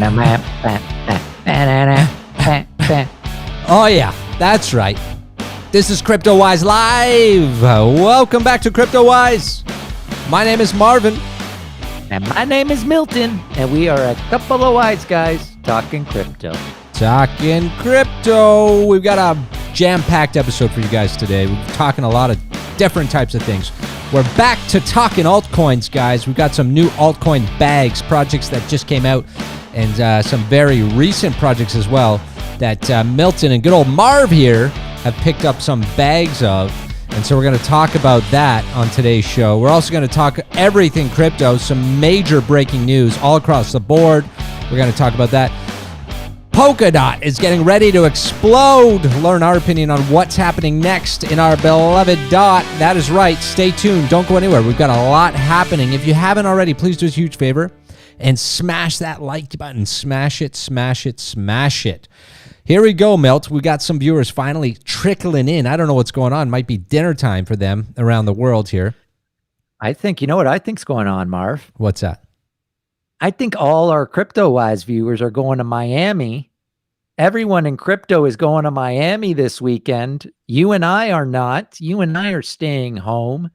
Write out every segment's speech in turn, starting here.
Oh yeah, that's right. This is Cryptowise Live. Welcome back to Cryptowise. My name is Marvin. And my name is Milton. And we are a couple of wise guys talking crypto. Talking crypto. We've got a jam-packed episode for you guys today. We're talking a lot of different types of things. We're back to talking altcoins, guys. We've got some new altcoin bags, projects that just came out, and some very recent projects as well that Milton and good old Marv here have picked up some bags of. And so we're going to talk about that on today's show. We're also going to talk everything crypto, some major breaking news all across the board. We're going to talk about that. Polkadot is getting ready to explode. Learn our opinion on what's happening next in our beloved dot. That is right. Stay tuned. Don't go anywhere. We've got a lot happening. If you haven't already, please do us a huge favor and smash that like button. Smash it, smash it, smash it. Here we go, Milt. We got some viewers finally trickling in. I don't know what's going on. Might be dinner time for them around the world here. You know what I think's going on, Marv? What's that? I think all our Cryptowise viewers are going to Miami. Everyone in crypto is going to Miami this weekend. You and I are not. You and I are staying home.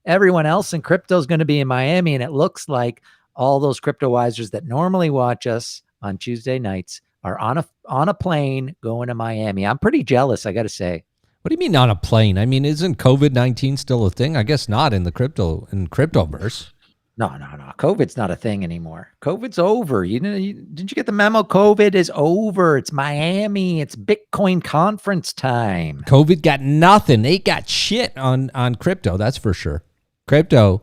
Everyone else in crypto is going to be in Miami, and it looks like all those Cryptowisers that normally watch us on Tuesday nights are on a plane going to Miami. I'm pretty jealous, I got to say. What do you mean on a plane? I mean, isn't COVID-19 still a thing? I guess not in cryptoverse. No. COVID's not a thing anymore. COVID's over. Didn't you get the memo? COVID is over. It's Miami. It's Bitcoin conference time. COVID got nothing. They got shit on crypto. That's for sure. Crypto.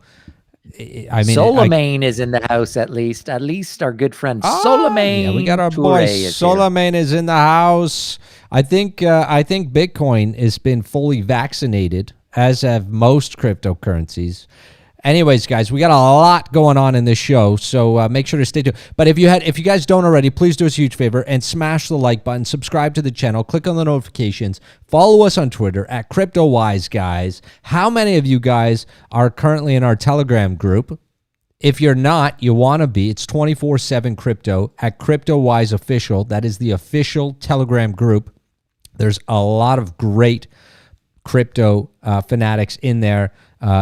I mean, Solomon is in the house at least. At least our good friend Solomon. Yeah, we got our boy Solomon is in the house. I think Bitcoin has been fully vaccinated, as have most cryptocurrencies. Anyways, guys, we got a lot going on in this show, so make sure to stay tuned. But if you guys don't already, please do us a huge favor and smash the like button, subscribe to the channel, click on the notifications, follow us on Twitter at Cryptowise, guys. How many of you guys are currently in our Telegram group? If you're not, you want to be. It's 24/7 crypto at Cryptowise Official. That is the official Telegram group. There's a lot of great crypto fanatics in there.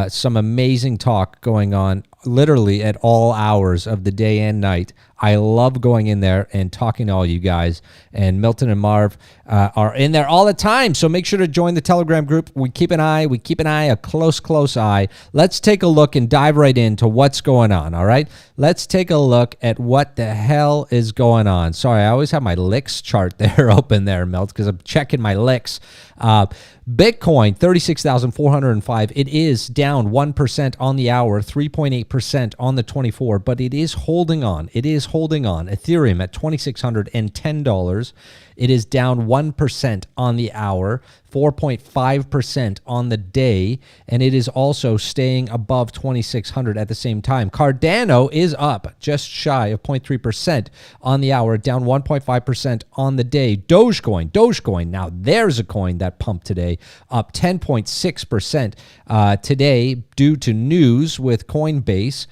Some amazing talk going on literally at all hours of the day and night. I love going in there and talking to all you guys. And Milton and Marv are in there all the time. So make sure to join the Telegram group. We keep an eye, a close eye. Let's take a look and dive right into what's going on, all right? Let's take a look at what the hell is going on. Sorry, I always have my licks chart there open there, Milt, because I'm checking my licks. Bitcoin, 36,405. It is down 1% on the hour, 3.8% on the 24, but it is holding on. Ethereum at $2,610. It is down 1% on the hour, 4.5% on the day, and it is also staying above 2,600 at the same time. Cardano is up just shy of 0.3% on the hour, down 1.5% on the day. Dogecoin, now there's a coin that pumped today, up 10.6% today due to news with Coinbase.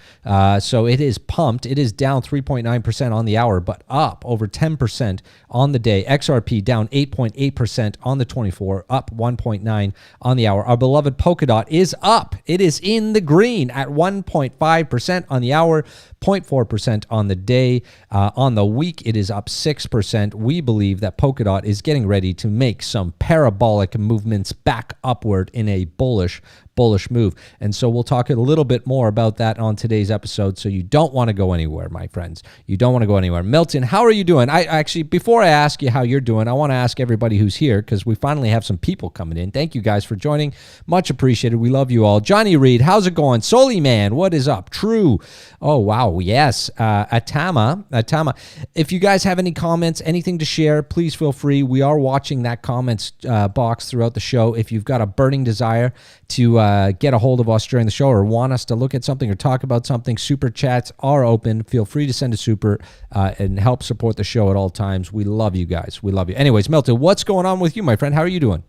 So it is pumped. It is down 3.9% on the hour, but up over 10% on the day. XRP down 8.8% on the 24, up 1.9 on the hour. Our beloved Polkadot is up. It is in the green at 1.5% on the hour, 0.4% on the day. On the week, it is up 6%. We believe that Polkadot is getting ready to make some parabolic movements back upward in a bullish move. And so we'll talk a little bit more about that on today's episode. So you don't want to go anywhere, my friends. You don't want to go anywhere. Milton, how are you doing? I actually, before I ask you how you're doing, I want to ask everybody who's here, because we finally have some people coming in. Thank you guys for joining. Much appreciated. We love you all. Johnny Reed, how's it going? Soli Man, what is up? True. Oh, wow. Yes. Atama. If you guys have any comments, anything to share, please feel free. We are watching that comments box throughout the show. If you've got a burning desire to get a hold of us during the show or want us to look at something or talk about something, super chats are open. Feel free to send a super and help support the show at all times. We love you guys. We love you. Anyways, Milton, what's going on with you, my friend? How are you doing?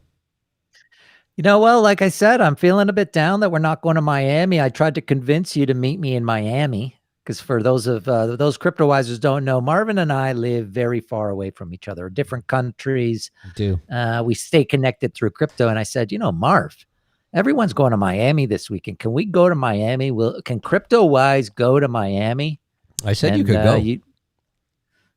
Well, like I said, I'm feeling a bit down that we're not going to Miami. I tried to convince you to meet me in Miami. because for those Cryptowisers don't know, Marvin and I live very far away from each other, different countries. We stay connected through crypto. And I said, Marv, everyone's going to Miami this weekend. Can we go to Miami? Can Cryptowise go to Miami? I said you could go.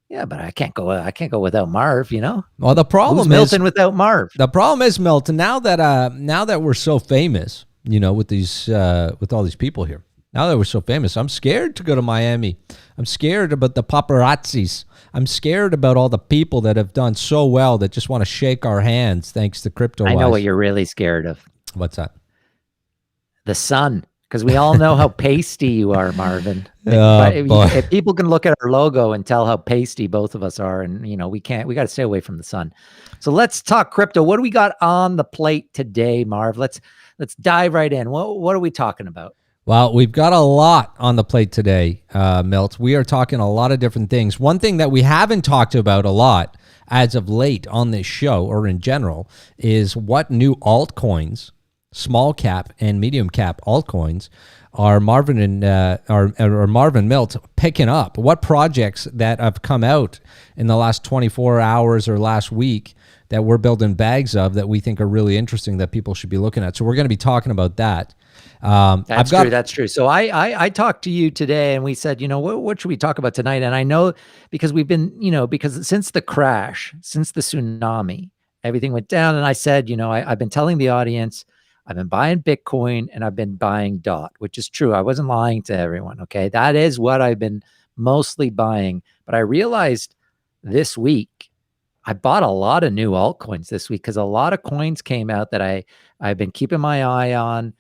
Yeah, but I can't go. I can't go without Marv. Well, the problem is Milton without Marv. The problem is, Milton. Now that we're so famous, with all these people here. Now that we're so famous, I'm scared to go to Miami. I'm scared about the paparazzis. I'm scared about all the people that have done so well that just want to shake our hands thanks to Cryptowise. I know what you're really scared of. What's that? The sun. Because we all know how pasty you are, Marvin. If people can look at our logo and tell how pasty both of us are, and we got to stay away from the sun. So let's talk crypto. What do we got on the plate today, Marv? Let's dive right in. What are we talking about? Well, we've got a lot on the plate today, Milt. We are talking a lot of different things. One thing that we haven't talked about a lot as of late on this show or in general is what new altcoins, small cap and medium cap altcoins, are Marvin Milt picking up. What projects that have come out in the last 24 hours or last week that we're building bags of that we think are really interesting that people should be looking at. So we're going to be talking about that. That's true. So I talked to you today and we said, what should we talk about tonight? And I know because we've been, because since the crash, since the tsunami, everything went down. And I said, I've been telling the audience, I've been buying Bitcoin and I've been buying DOT, which is true. I wasn't lying to everyone. Okay. That is what I've been mostly buying. But I realized this week, I bought a lot of new altcoins this week because a lot of coins came out that I've been keeping my eye on.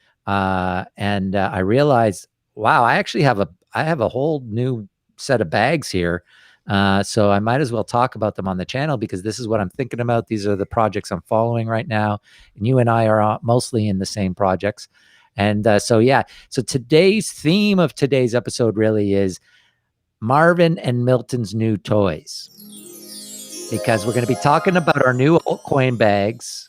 And I realized, wow, I actually have a whole new set of bags here. So I might as well talk about them on the channel because this is what I'm thinking about. These are the projects I'm following right now. And you and I are mostly in the same projects. And so today's theme of today's episode really is Marvin and Milton's new toys, because we're going to be talking about our new altcoin bags.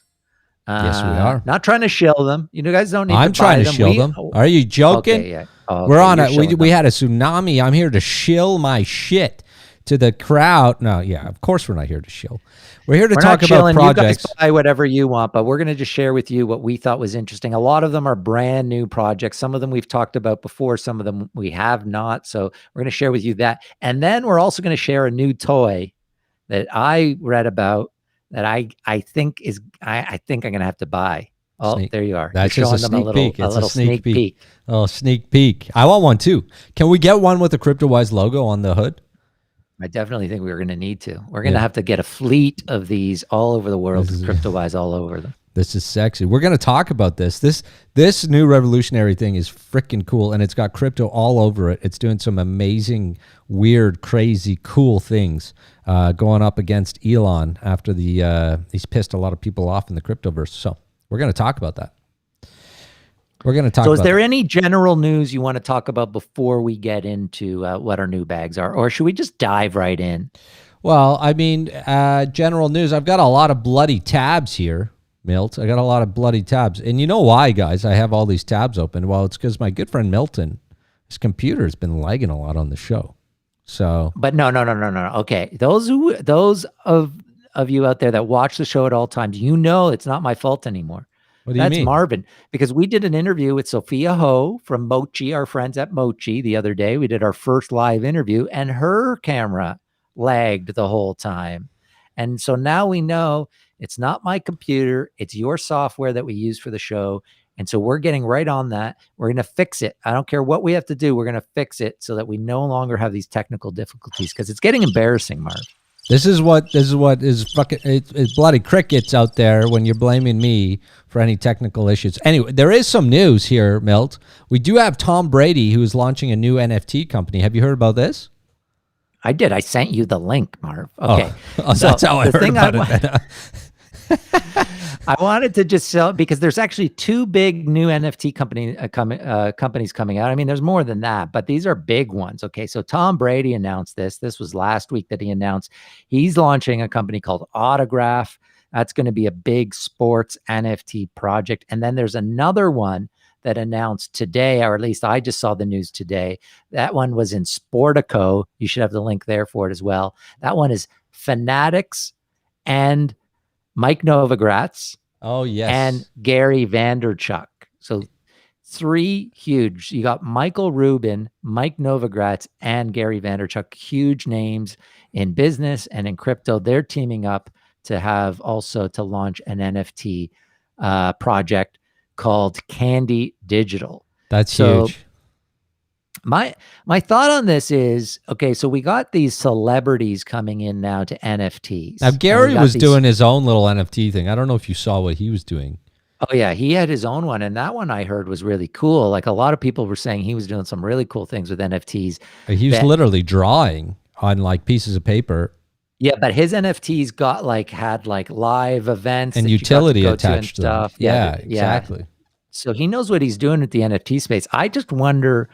Yes, we are. Not trying to shill them. You guys don't need I'm to buy them. trying to shill them. Are you joking? Okay, yeah. Oh, okay, we're on we had a tsunami. I'm here to shill my shit to the crowd. No, yeah, of course we're not here to shill. We're here to talk about projects. You guys buy whatever you want, but we're going to just share with you what we thought was interesting. A lot of them are brand new projects. Some of them we've talked about before. Some of them we have not. So we're going to share with you that. And then we're also going to share a new toy that I read about that I think I'm going to have to buy. Oh, there you are. That's just a sneak peek. It's a sneak peek. Oh, sneak peek. I want one too. Can we get one with the Cryptowise logo on the hood? I definitely think we're going to need to. We're going to have to get a fleet of these all over the world, Cryptowise all over them. This is sexy. We're going to talk about this. This new revolutionary thing is freaking cool, and it's got crypto all over it. It's doing some amazing, weird, crazy, cool things going up against Elon after he's pissed a lot of people off in the cryptoverse. So we're going to talk about that. So is there any general news you want to talk about before we get into what our new bags are, or should we just dive right in? Well, I mean, general news. I've got a lot of bloody tabs here, Milt. I got a lot of bloody tabs. And you know why, guys, I have all these tabs open? Well, it's because my good friend Milton, his computer has been lagging a lot on the show. So, but no. Okay. Those of you out there that watch the show at all times, it's not my fault anymore. What do you mean? That's Marvin, because we did an interview with Sophia Ho from Mochi, our friends at Mochi, the other day. We did our first live interview and her camera lagged the whole time. And so now we know it's not my computer. It's your software that we use for the show. And so we're getting right on that. We're going to fix it. I don't care what we have to do. We're going to fix it so that we no longer have these technical difficulties, because it's getting embarrassing, Marv. This is what is fucking it's bloody crickets out there when you're blaming me for any technical issues. Anyway, there is some news here, Milt. We do have Tom Brady, who is launching a new NFT company. Have you heard about this? I did. I sent you the link, Marv. Okay. Oh, so that's how I heard about it. I wanted to just sell, because there's actually two big new NFT companies coming out. I mean, there's more than that, but these are big ones. Okay, so Tom Brady announced this. This was last week that he announced he's launching a company called Autograph. That's going to be a big sports NFT project. And then there's another one that announced today, or at least I just saw the news today. That one was in Sportico. You should have the link there for it as well. That one is Fanatics and Mike Novogratz. Oh, yes. And Gary Vaynerchuk. So 3 huge. You got Michael Rubin, Mike Novogratz, and Gary Vaynerchuk, huge names in business and in crypto. They're teaming up to launch an NFT project called Candy Digital. That's huge. My thought on this is, okay, so we got these celebrities coming in now to NFTs. Now, Gary was doing his own little NFT thing. I don't know if you saw what he was doing. Oh, yeah. He had his own one. And that one I heard was really cool. Like, a lot of people were saying he was doing some really cool things with NFTs. He was literally drawing on like pieces of paper. Yeah, but his NFTs had live events and utility attached to stuff. Yeah, exactly. So he knows what he's doing with the NFT space. I just wonder,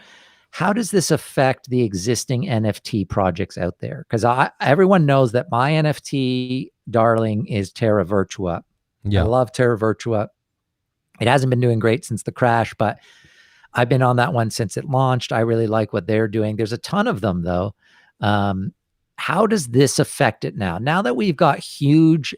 how does this affect the existing NFT projects out there? Because everyone knows that my NFT darling is Terra Virtua. Yeah. I love Terra Virtua. It hasn't been doing great since the crash, but I've been on that one since it launched. I really like what they're doing. There's a ton of them, though. How does this affect it now? Now that we've got huge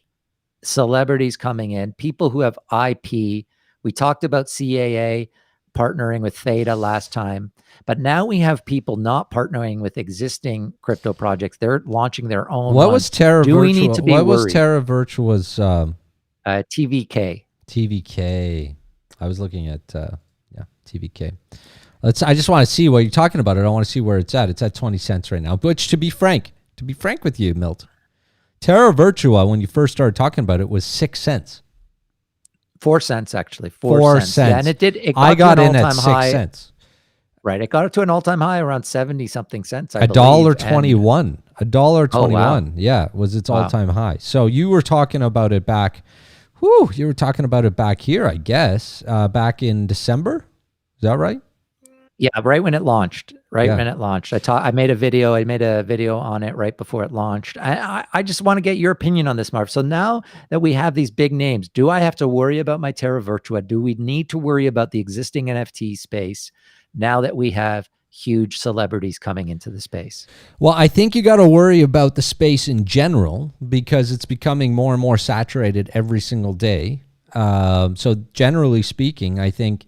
celebrities coming in, people who have IP, we talked about CAA partnering with Theta last time, but now we have people not partnering with existing crypto projects. They're launching their own. What was Terra Virtua? Do we need to be worried? What was Terra Virtua's TVK? TVK. I was looking at TVK. I just want to see what you're talking about. I don't want to see where it's at. It's at 20 cents right now. Which, to be frank with you, Milt, Terra Virtua, when you first started talking about it, was 6 cents. 4 cents, actually. 4 cents. Yeah, and it got in at 6 cents. Right. It got up to an all-time high around 70-something cents, I believe. $1.21. $1.21. Oh, wow. Yeah, was its all-time high. So you were talking about it back, you were talking about it back here, I guess, back in December. Is that right? Yeah, right when it launched. When it launched. I made a video on it right before it launched. I just want to get your opinion on this, Marv. So now that we have these big names, do I have to worry about my Terra Virtua? Do we need to worry about the existing NFT space now that we have huge celebrities coming into the space? Well, I think you got to worry about the space in general because it's becoming more and more saturated every single day. So generally speaking, I think,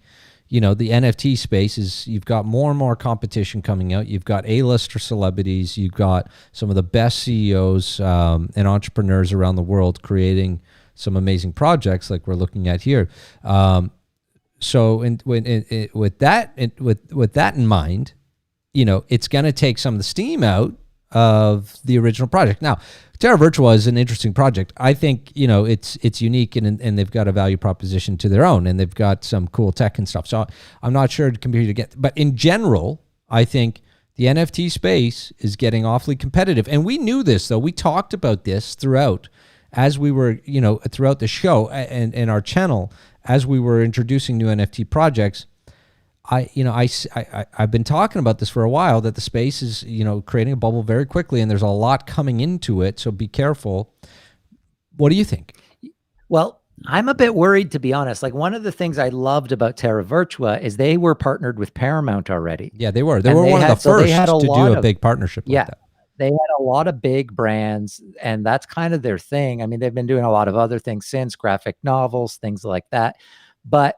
the NFT space is, you've got more and more competition coming out. You've got A-lister celebrities. You've got some of the best CEOs and entrepreneurs around the world creating some amazing projects like we're looking at here. So with that in mind, it's going to take some of the steam out of the original project. Now, Terra Virtua is an interesting project. I think, it's unique and they've got a value proposition to their own and they've got some cool tech and stuff. So I'm not sure to compete against, but in general, I think the NFT space is getting awfully competitive. And we knew this, though. We talked about this throughout as we were, throughout the show and our channel, as we were introducing new NFT projects. I've been talking about this for a while, that the space is, creating a bubble very quickly and there's a lot coming into it. So be careful. What do you think? Well, I'm a bit worried, to be honest. Like, one of the things I loved about Terra Virtua is they were partnered with Paramount already. Yeah, they were. They were one of the first to do a big partnership like that. They had a lot of big brands, and that's kind of their thing. I mean, they've been doing a lot of other things since, graphic novels, things like that. But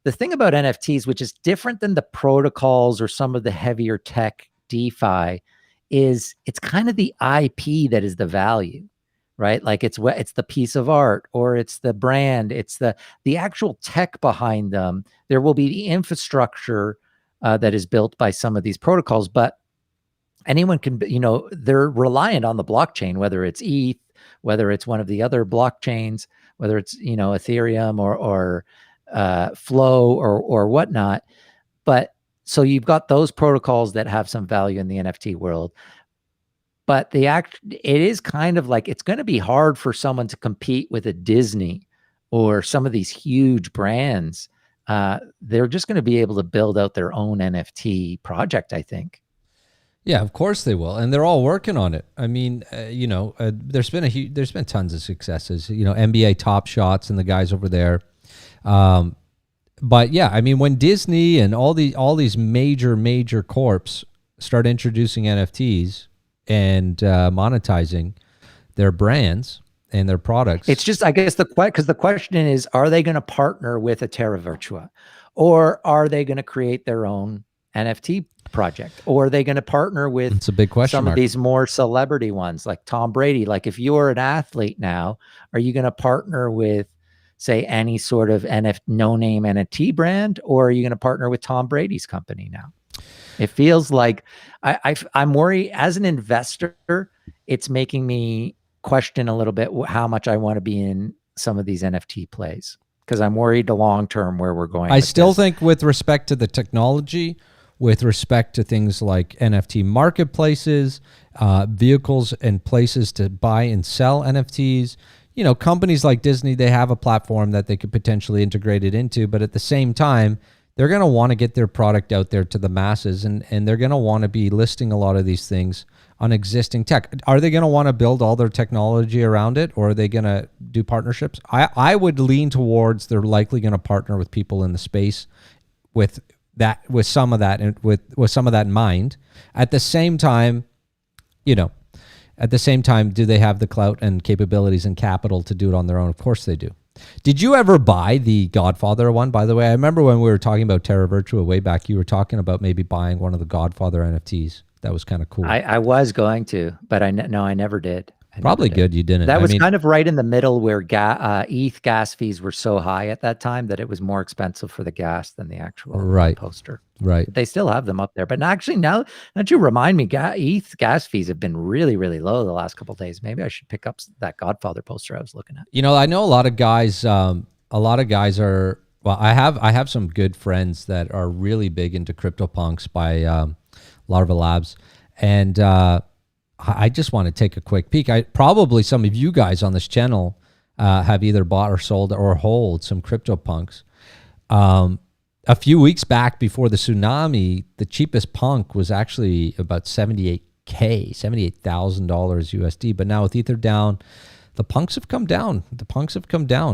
the thing about NFTs, which is different than the protocols or some of the heavier tech DeFi, is it's kind of the IP that is the value, right? Like, it's the piece of art, or it's the brand, it's the actual tech behind them. There will be the infrastructure that is built by some of these protocols, but anyone can, they're reliant on the blockchain, whether it's ETH, whether it's one of the other blockchains, whether it's, Ethereum or Flow or whatnot. But so you've got those protocols that have some value in the NFT world. But it is kind of like, it's going to be hard for someone to compete with a Disney or some of these huge brands. They're just going to be able to build out their own NFT project, I think. Yeah, of course they will, and they're all working on it. I mean, there's been tons of successes. NBA Top Shots and the guys over there. But yeah, I mean, when Disney and all these major corps start introducing NFTs and monetizing their brands and their products, it's just, I guess because the question is, are they going to partner with a Terra Virtua, or are they going to create their own NFT project, or are they going to partner with it's a big question some mark. of these more celebrity ones like Tom Brady? Like, if you're an athlete now, are you going to partner with, say, any sort of no-name NFT brand, or are you going to partner with Tom Brady's company now? It feels like I'm worried as an investor. It's making me question a little bit how much I want to be in some of these NFT plays, because I'm worried the long term where we're going. I still think, with respect to the technology, with respect to things like NFT marketplaces, vehicles and places to buy and sell NFTs, you know, companies like Disney, they have a platform that they could potentially integrate it into, but at the same time, they're going to want to get their product out there to the masses, and they're going to want to be listing a lot of these things on existing tech. Are they going to want to build all their technology around it, or are they going to do partnerships? I would lean towards they're likely going to partner with people in the space with some of that, and with some of that in mind. At the same time, you know, do they have the clout and capabilities and capital to do it on their own? Of course they do. Did you ever buy the Godfather one, by the way? I remember when we were talking about Terra Virtua way back, you were talking about maybe buying one of the Godfather NFTs. That was kind of cool. I was going to, but I never did. Probably good you didn't. That was kind of right in the middle where ETH gas fees were so high at that time that it was more expensive for the gas than the actual poster. Right. But they still have them up there. But actually, now that you remind me, ETH gas fees have been really, really low the last couple of days. Maybe I should pick up that Godfather poster I was looking at. You know, I know a lot of guys are, well, I have some good friends that are really big into CryptoPunks by Larva Labs. And I just want to take a quick peek. Probably some of you guys on this channel have either bought or sold or hold some CryptoPunks. A few weeks back before the tsunami, the cheapest punk was actually about $78,000 USD. But now with Ether down, the punks have come down.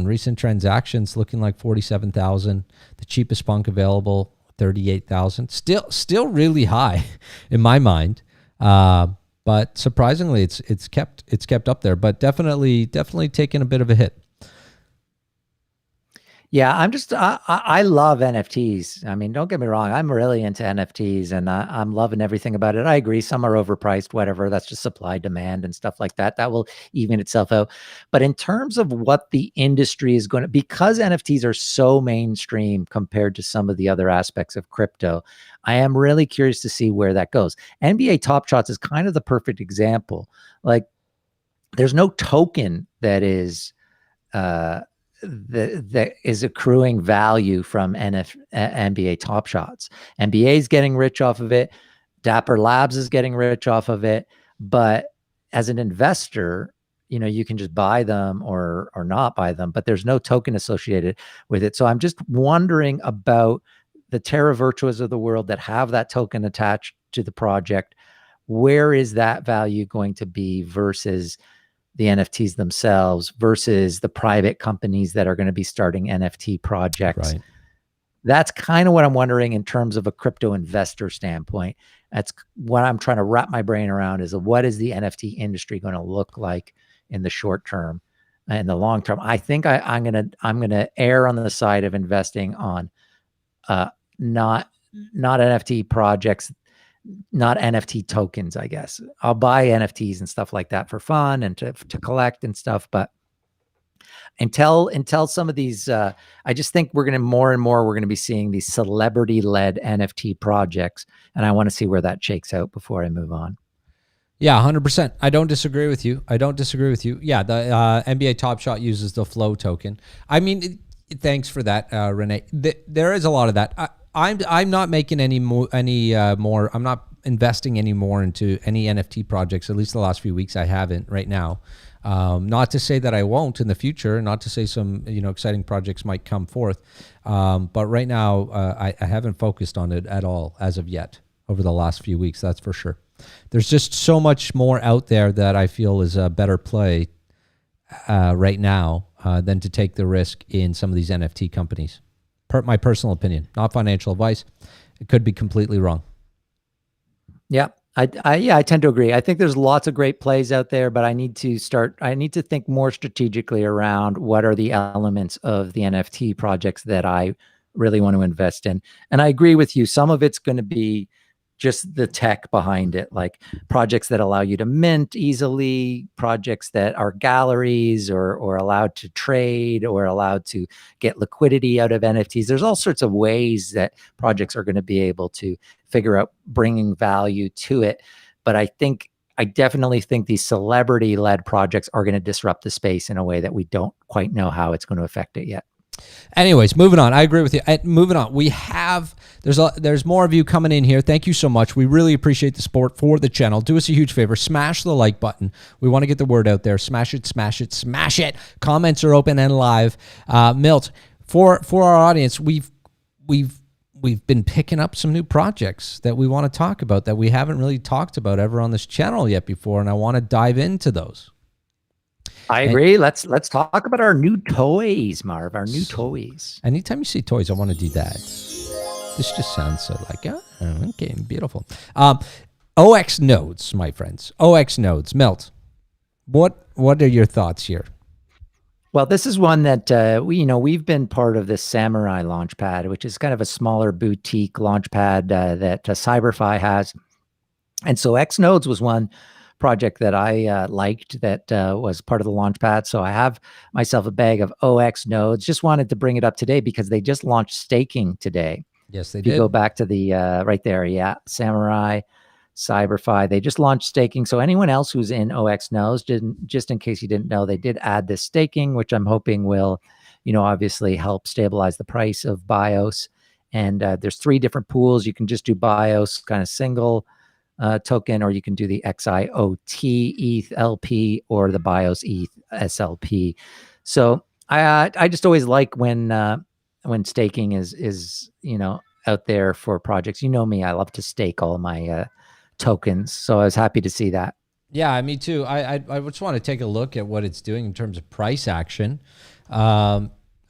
Recent transactions looking like 47,000. The cheapest punk available, 38,000. Still really high in my mind. But surprisingly, it's kept up there. But definitely taking a bit of a hit. Yeah, I love NFTs. I mean, don't get me wrong. I'm really into NFTs, and I'm loving everything about it. I agree. Some are overpriced, whatever. That's just supply, demand, and stuff like that. That will even itself out. But in terms of what the industry is going to, because NFTs are so mainstream compared to some of the other aspects of crypto, I am really curious to see where that goes. NBA Top Shots is kind of the perfect example. Like, there's no token that is that is accruing value from NBA Top Shots. NBA is getting rich off of it. Dapper Labs is getting rich off of it. But as an investor, you know, you can just buy them or not buy them, but there's no token associated with it. So I'm just wondering about the Terra Virtuas of the world that have that token attached to the project. Where is that value going to be versus the NFTs themselves versus the private companies that are going to be starting NFT projects? Right. That's kind of what I'm wondering in terms of a crypto investor standpoint. That's what I'm trying to wrap my brain around, is what is the NFT industry going to look like in the short term and the long term. I think I'm gonna err on the side of investing on not NFT projects, not NFT tokens, I guess. I'll buy NFTs and stuff like that for fun and to collect and stuff. But until some of these, I just think we're going to be seeing these celebrity-led NFT projects. And I want to see where that shakes out before I move on. Yeah, 100%. I don't disagree with you. Yeah, the NBA Top Shot uses the Flow token. I mean, thanks for that, Renee. There is a lot of that. I'm not making any more. I'm not investing any more into any NFT projects. At least the last few weeks, I haven't. Right now, not to say that I won't in the future. Not to say some exciting projects might come forth. But right now, I haven't focused on it at all as of yet. Over the last few weeks, that's for sure. There's just so much more out there that I feel is a better play right now than to take the risk in some of these NFT companies. My personal opinion, not financial advice. It could be completely wrong. Yeah. I tend to agree. I think there's lots of great plays out there, but I need to think more strategically around what are the elements of the NFT projects that I really want to invest in. And I agree with you. Some of it's going to be just the tech behind it, like projects that allow you to mint easily, projects that are galleries or allowed to trade or allowed to get liquidity out of NFTs. There's all sorts of ways that projects are going to be able to figure out bringing value to it. But I definitely think these celebrity-led projects are going to disrupt the space in a way that we don't quite know how it's going to affect it yet. Anyways, moving on. I agree with you. Moving on. There's more of you coming in here. Thank you so much. We really appreciate the support for the channel. Do us a huge favor. Smash the like button. We want to get the word out there. Smash it, smash it, smash it. Comments are open and live. Milt, for our audience, we've been picking up some new projects that we want to talk about that we haven't really talked about ever on this channel yet before, and I want to dive into those. I agree. Let's talk about our new toys, Marv. Our new toys. Anytime you see toys, I want to do that. This just sounds so like, okay, beautiful. OX nodes, my friends. OX nodes. Milt, what are your thoughts here? Well, this is one that we've been part of this Samurai Launchpad, which is kind of a smaller boutique launchpad that CyberFi has. And so X nodes was one project that I liked that was part of the Launchpad. So I have myself a bag of OX nodes. Just wanted to bring it up today because they just launched staking today. Yes, they if did. You go back to the right there. Yeah. Samurai, CyberFi. They just launched staking. So anyone else who's in OX knows, just in case you didn't know, they did add this staking, which I'm hoping will, obviously help stabilize the price of BIOS. And there's 3 different pools. You can just do BIOS kind of single token, or you can do the XIOT ETH LP or the BIOS ETH SLP. So I just always like when staking is out there for projects. You know me, I love to stake all my tokens. So I was happy to see that. Yeah, me too. I just want to take a look at what it's doing in terms of price action.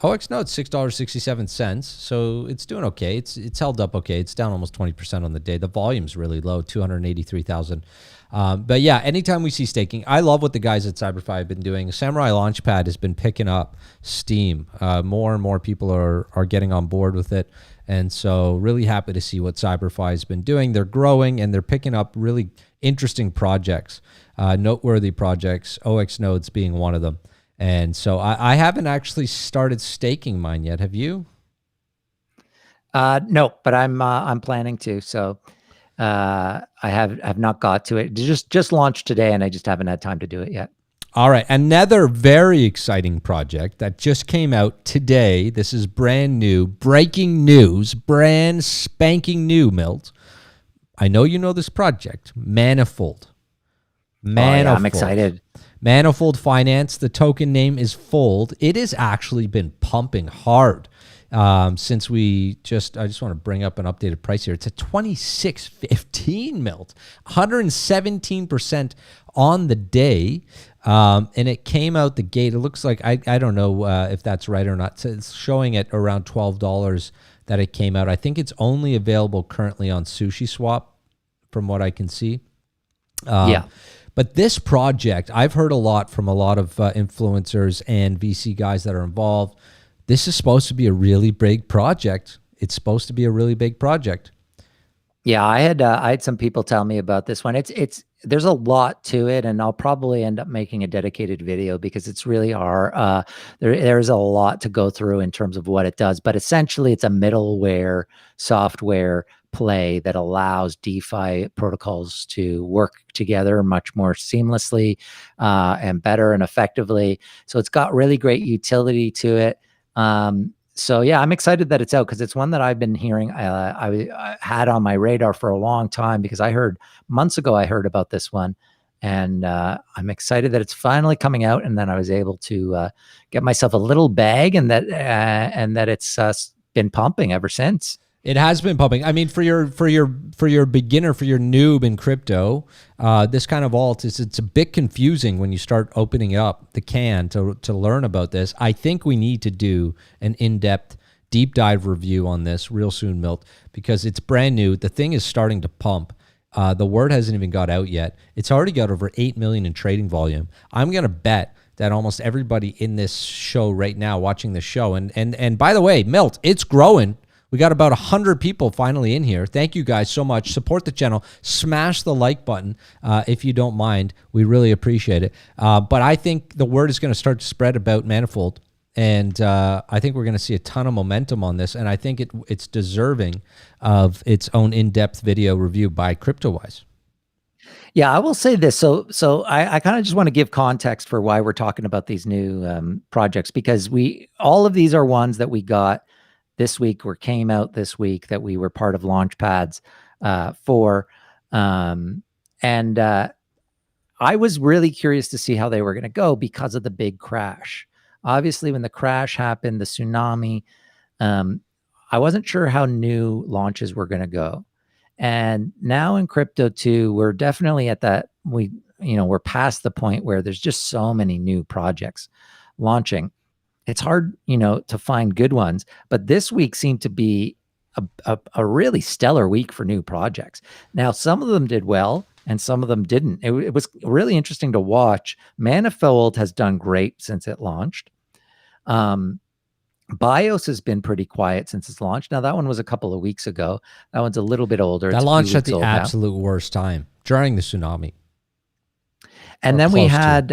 OX node $6.67, so it's doing okay. It's held up okay. It's down almost 20% on the day. The volume's really low, 283,000. But yeah, anytime we see staking, I love what the guys at CyberFi have been doing. Samurai Launchpad has been picking up steam. More and more people are getting on board with it, and so really happy to see what CyberFi has been doing. They're growing and they're picking up really interesting projects, noteworthy projects. OX nodes being one of them. And so I haven't actually started staking mine yet. Have you? No, but I'm planning to. So I have not got to it. Just launched today, and I just haven't had time to do it yet. All right, another very exciting project that just came out today. This is brand new, breaking news, brand spanking new, Milt. I know you know this project, Manifold. Manifold. Oh, yeah, I'm excited. Manifold Finance, the token name is Fold. It has actually been pumping hard since I just want to bring up an updated price here. It's at $26.15, Milt, 117% on the day. And it came out the gate. It looks like, I don't know if that's right or not. So it's showing at around $12 that it came out. I think it's only available currently on Swap from what I can see. Yeah. But this project, I've heard a lot from a lot of influencers and VC guys that are involved. This is supposed to be a really big project. It's supposed to be a really big project. Yeah, I had some people tell me about this one. There's a lot to it, and I'll probably end up making a dedicated video because it's really there's a lot to go through in terms of what it does. But essentially, it's a middleware software play that allows DeFi protocols to work together much more seamlessly and better and effectively. So it's got really great utility to it. So yeah, I'm excited that it's out because it's one that I've been hearing. I had on my radar for a long time because months ago I heard about this one, and I'm excited that it's finally coming out. And then I was able to get myself a little bag, and that it's been pumping ever since. It has been pumping. I mean, for your beginner, for your noob in crypto, this kind of alt it's a bit confusing when you start opening up the can to learn about this. I think we need to do an in-depth deep dive review on this real soon, Milt, because it's brand new. The thing is starting to pump. The word hasn't even got out yet. It's already got over 8 million in trading volume. I'm going to bet that almost everybody in this show right now watching the show, and by the way, Milt, it's growing. We got about 100 people finally in here. Thank you guys so much. Support the channel. Smash the like button if you don't mind. We really appreciate it. But I think the word is going to start to spread about Manifold, and I think we're going to see a ton of momentum on this, and I think it's deserving of its own in-depth video review by Cryptowise. Yeah, I will say this. So I kind of just want to give context for why we're talking about these new projects, because all of these are ones that we got this week or came out this week that we were part of Launchpads for. And I was really curious to see how they were going to go because of the big crash. Obviously, when the crash happened, the tsunami, I wasn't sure how new launches were going to go. And now in crypto too, we're definitely at that, we're past the point where there's just so many new projects launching. It's hard, to find good ones, but this week seemed to be a really stellar week for new projects. Now, some of them did well and some of them didn't. It was really interesting to watch. Manifold has done great since it launched. BIOS has been pretty quiet since it's launched. Now, that one was a couple of weeks ago. That one's a little bit older. That launched at the absolute worst time, during the tsunami. And then we had,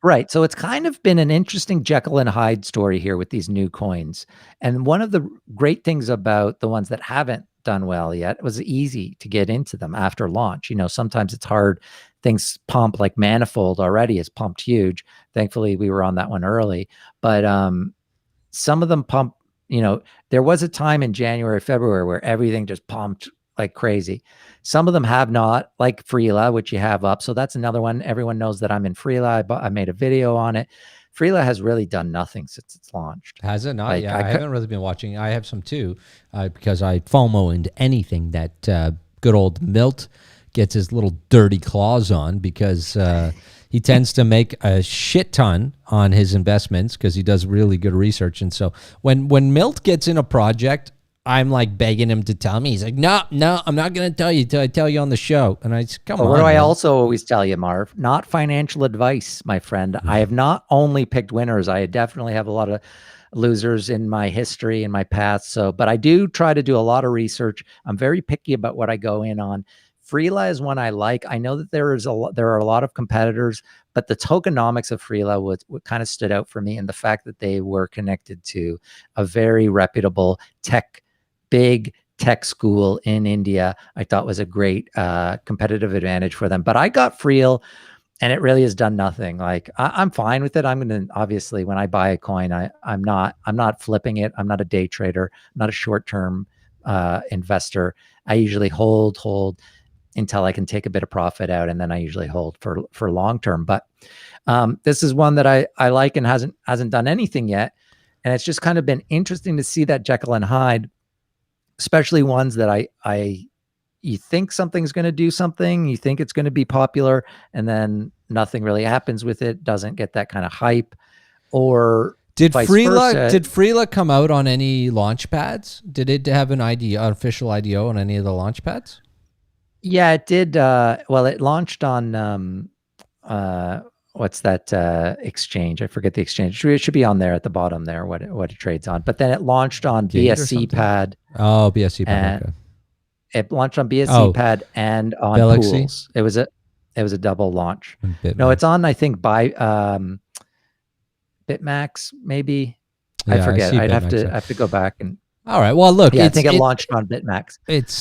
right. So it's kind of been an interesting Jekyll and Hyde story here with these new coins. And one of the great things about the ones that haven't done well yet was easy to get into them after launch. Sometimes it's hard. Things pump, like Manifold already has pumped huge. Thankfully, we were on that one early. But some of them pump, there was a time in January, February where everything just pumped like crazy. Some of them have not, like Freela, which you have up. So that's another one. Everyone knows that I'm in Freela. I made a video on it. Freela has really done nothing since it's launched. Has it not? Yeah, I haven't really been watching. I have some too, because I FOMO into anything that good old Milt gets his little dirty claws on, because he tends to make a shit ton on his investments because he does really good research. And so when Milt gets in a project, I'm like begging him to tell me. He's like, no, I'm not going to tell you till I tell you on the show. And I said, come on. What do I also always tell you, Marv? Not financial advice, my friend. I have not only picked winners. I definitely have a lot of losers in my history and my past. But I do try to do a lot of research. I'm very picky about what I go in on. Freela is one I like. I know that there are a lot of competitors, but the tokenomics of Freela what kind of stood out for me, and the fact that they were connected to a very reputable big tech school in India, I thought was a great competitive advantage for them. But I got Freela, and it really has done nothing. Like I'm fine with it. I'm gonna, obviously, when I buy a coin, I'm not flipping it. I'm not a day trader. I'm not a short-term investor. I usually hold until I can take a bit of profit out, and then I usually hold for long term. But this is one that I like and hasn't done anything yet, and it's just kind of been interesting to see that Jekyll and Hyde, especially ones that you think something's going to do something, you think it's going to be popular, and then nothing really happens with it. Doesn't get that kind of hype, or Did Freela come out on any launch pads? Did it have an official IDO on any of the launch pads? Yeah, it did. Well, it launched on what's that exchange? I forget the exchange. It should be on there at the bottom there, what it trades on. But then it launched on BSC pad. Oh, BSC pad. Okay. It launched on BSC pad and on Galaxy? pools. It was a double launch. No, it's on, I think, by Bitmax, maybe. Yeah, I forget. I'd have to go back and. All right. Well, look. Yeah, I think it launched on Bitmax. It's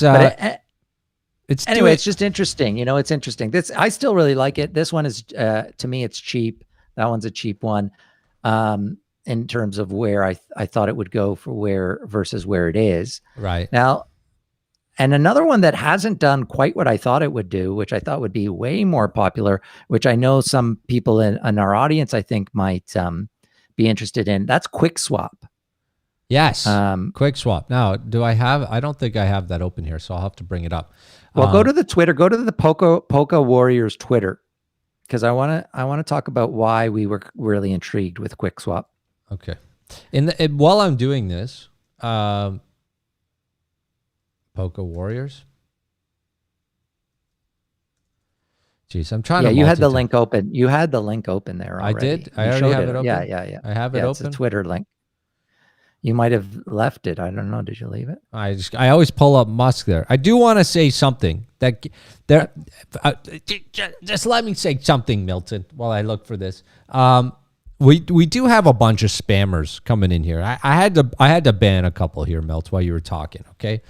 just interesting. It's interesting. I still really like it. This one is, to me, it's cheap. That one's a cheap one, in terms of where I thought it would go versus where it is right now. And another one that hasn't done quite what I thought it would do, which I thought would be way more popular, which I know some people in our audience, I think, might be interested in. That's QuickSwap. Yes. QuickSwap. Now, I don't think I have that open here, so I'll have to bring it up. Well, go to the Twitter, go to the Polka Warriors Twitter, because I want to talk about why we were really intrigued with QuickSwap. Okay. While I'm doing this, Polka Warriors. Jeez, I'm trying to. Yeah, you had the link open. You had the link open there already. I did. I already have it open. Yeah. I have it open. It's a Twitter link. You might have left it. I don't know. Did you leave it? I always pull up Musk there. I do want to say something that there. Just let me say something, Milton, while I look for this. We do have a bunch of spammers coming in here. I had to ban a couple here, Milt, while you were talking. Okay,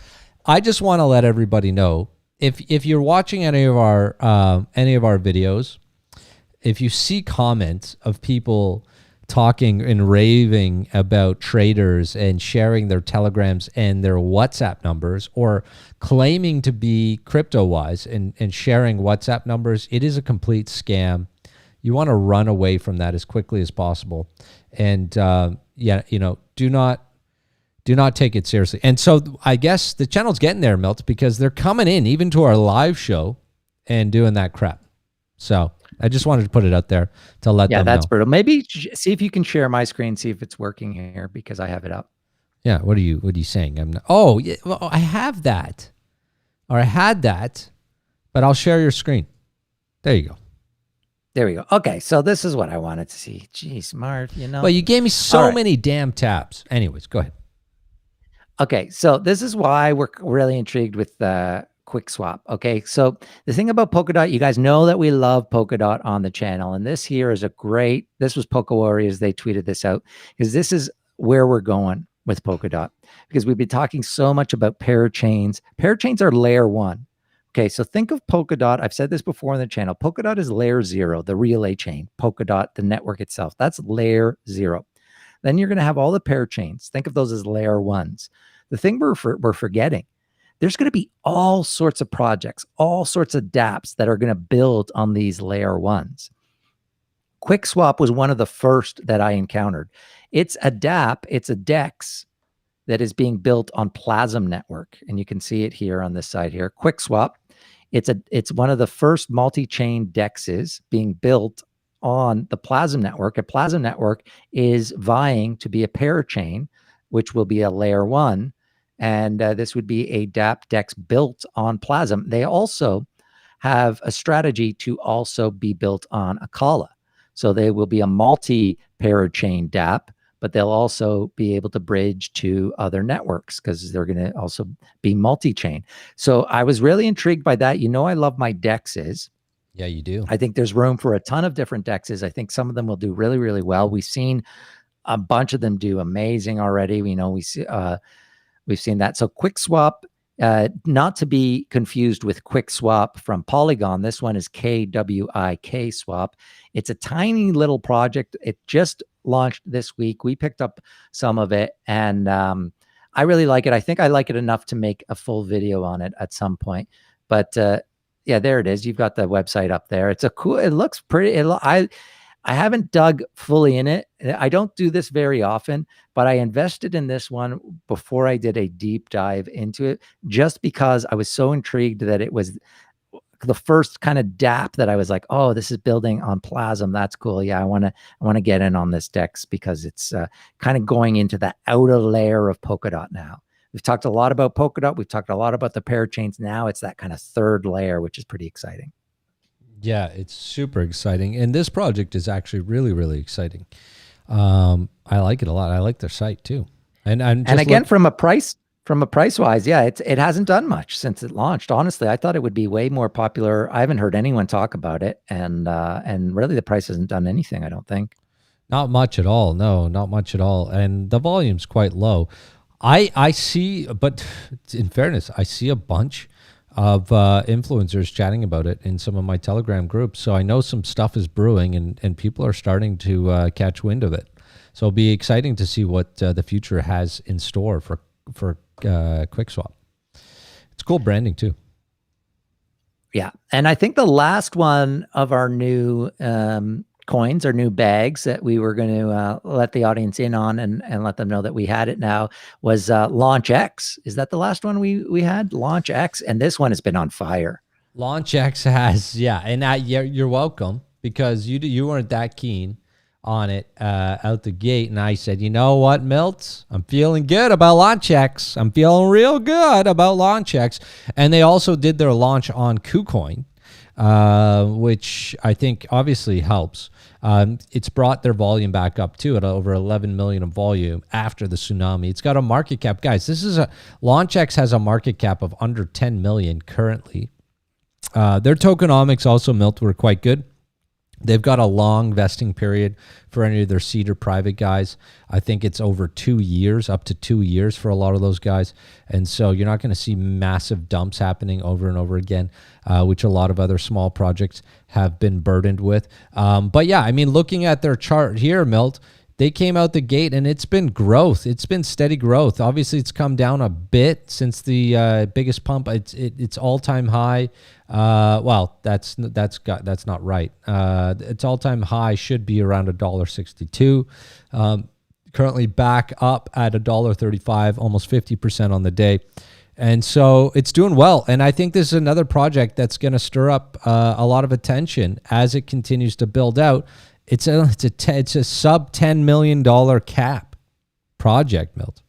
I just want to let everybody know if you're watching any of our videos, if you see comments of people talking and raving about traders and sharing their telegrams and their WhatsApp numbers, or claiming to be Cryptowise and sharing WhatsApp numbers, it is a complete scam. You want to run away from that as quickly as possible. And do not take it seriously. And so I guess the channel's getting there, Milt, because they're coming in even to our live show and doing that crap. So I just wanted to put it out there to let them know. Yeah, that's brutal. Maybe see if you can share my screen, see if it's working here, because I have it up. Yeah, what are you saying? I'm not. Oh, yeah, well, I have that, or I had that, but I'll share your screen. There you go. There we go. Okay, so this is what I wanted to see. Jeez, Marv, Well, you gave me so many damn tabs. Anyways, go ahead. Okay, so this is why we're really intrigued with QuickSwap. Okay, so the thing about Polkadot, you guys know that we love Polkadot on the channel, and this here is this was Polka Warriors. They tweeted this out because this is where we're going with Polkadot, because we've been talking so much about parachains. Parachains are layer 1. Okay, so think of Polkadot. I've said this before on the channel. Polkadot is layer 0, the relay chain. Polkadot, the network itself, that's layer 0. Then you're going to have all the parachains. Think of those as layer 1s. The thing we're forgetting, there's going to be all sorts of projects, all sorts of dApps that are going to build on these layer 1s. QuickSwap was one of the first that I encountered. It's a dApp, it's a DEX that is being built on Plasm network. And you can see it here on this side here. QuickSwap, it's one of the first multi-chain DEXs being built on the Plasm network. A Plasm network is vying to be a parachain, which will be a layer 1. And this would be a dApp DEX built on Plasm. They also have a strategy to also be built on Akala. So they will be a multi-parachain dApp, but they'll also be able to bridge to other networks because they're going to also be multi-chain. So I was really intrigued by that. I love my DEXs. Yeah, you do. I think there's room for a ton of different DEXs. I think some of them will do really, really well. We've seen a bunch of them do amazing already. We've seen that. So QuickSwap, not to be confused with QuickSwap from Polygon. This one is KWIK Swap. It's a tiny little project. It just launched this week. We picked up some of it, and I really like it. I think I like it enough to make a full video on it at some point. But yeah, there it is. You've got the website up there. It looks pretty. I haven't dug fully in it. I don't do this very often, but I invested in this one before I did a deep dive into it, just because I was so intrigued that it was the first kind of dApp that I was like, oh, this is building on Plasm. That's cool. Yeah, I want to get in on this DEX because it's kind of going into the outer layer of Polkadot now. We've talked a lot about Polkadot. We've talked a lot about the parachains. Now it's that kind of third layer, which is pretty exciting. Yeah, it's super exciting. And this project is actually really, really exciting. I like it a lot. I like their site too. And again, from a price wise, yeah, it hasn't done much since it launched. Honestly, I thought it would be way more popular. I haven't heard anyone talk about it. And really the price hasn't done anything, I don't think. Not much at all. No, not much at all. And the volume's quite low. I see, but in fairness, I see a bunch of influencers chatting about it in some of my Telegram groups. So I know some stuff is brewing and people are starting to catch wind of it. So it'll be exciting to see what the future has in store for QuickSwap. It's cool branding too. Yeah. And I think the last one of our new coins or new bags that we were going to let the audience in on and let them know that we had it now was LaunchX. Is that the last one we had? LaunchX. And this one has been on fire. LaunchX has, yeah. And you're welcome, because you weren't that keen on it out the gate, and I said, you know what, Milt, I'm feeling good about LaunchX. I'm feeling real good about LaunchX. And they also did their launch on KuCoin, which I think obviously helps. It's brought their volume back up too at over 11 million of volume after the tsunami. It's got a market cap, guys. LaunchX has a market cap of under 10 million currently. Their tokenomics also, Milt, were quite good. They've got a long vesting period for any of their seed or private guys. I think it's over 2 years, up to 2 years for a lot of those guys. And so you're not going to see massive dumps happening over and over again, which a lot of other small projects have been burdened with. But yeah, I mean, looking at their chart here, Milt, they came out the gate and it's been growth. It's been steady growth. Obviously, it's come down a bit since the biggest pump. It's all-time high. Well, that's not right. Its all-time high should be around $1.62. Currently back up at $1.35, almost 50% on the day. And so it's doing well. And I think this is another project that's going to stir up a lot of attention as it continues to build out. It's a sub $10 million cap project, Milt.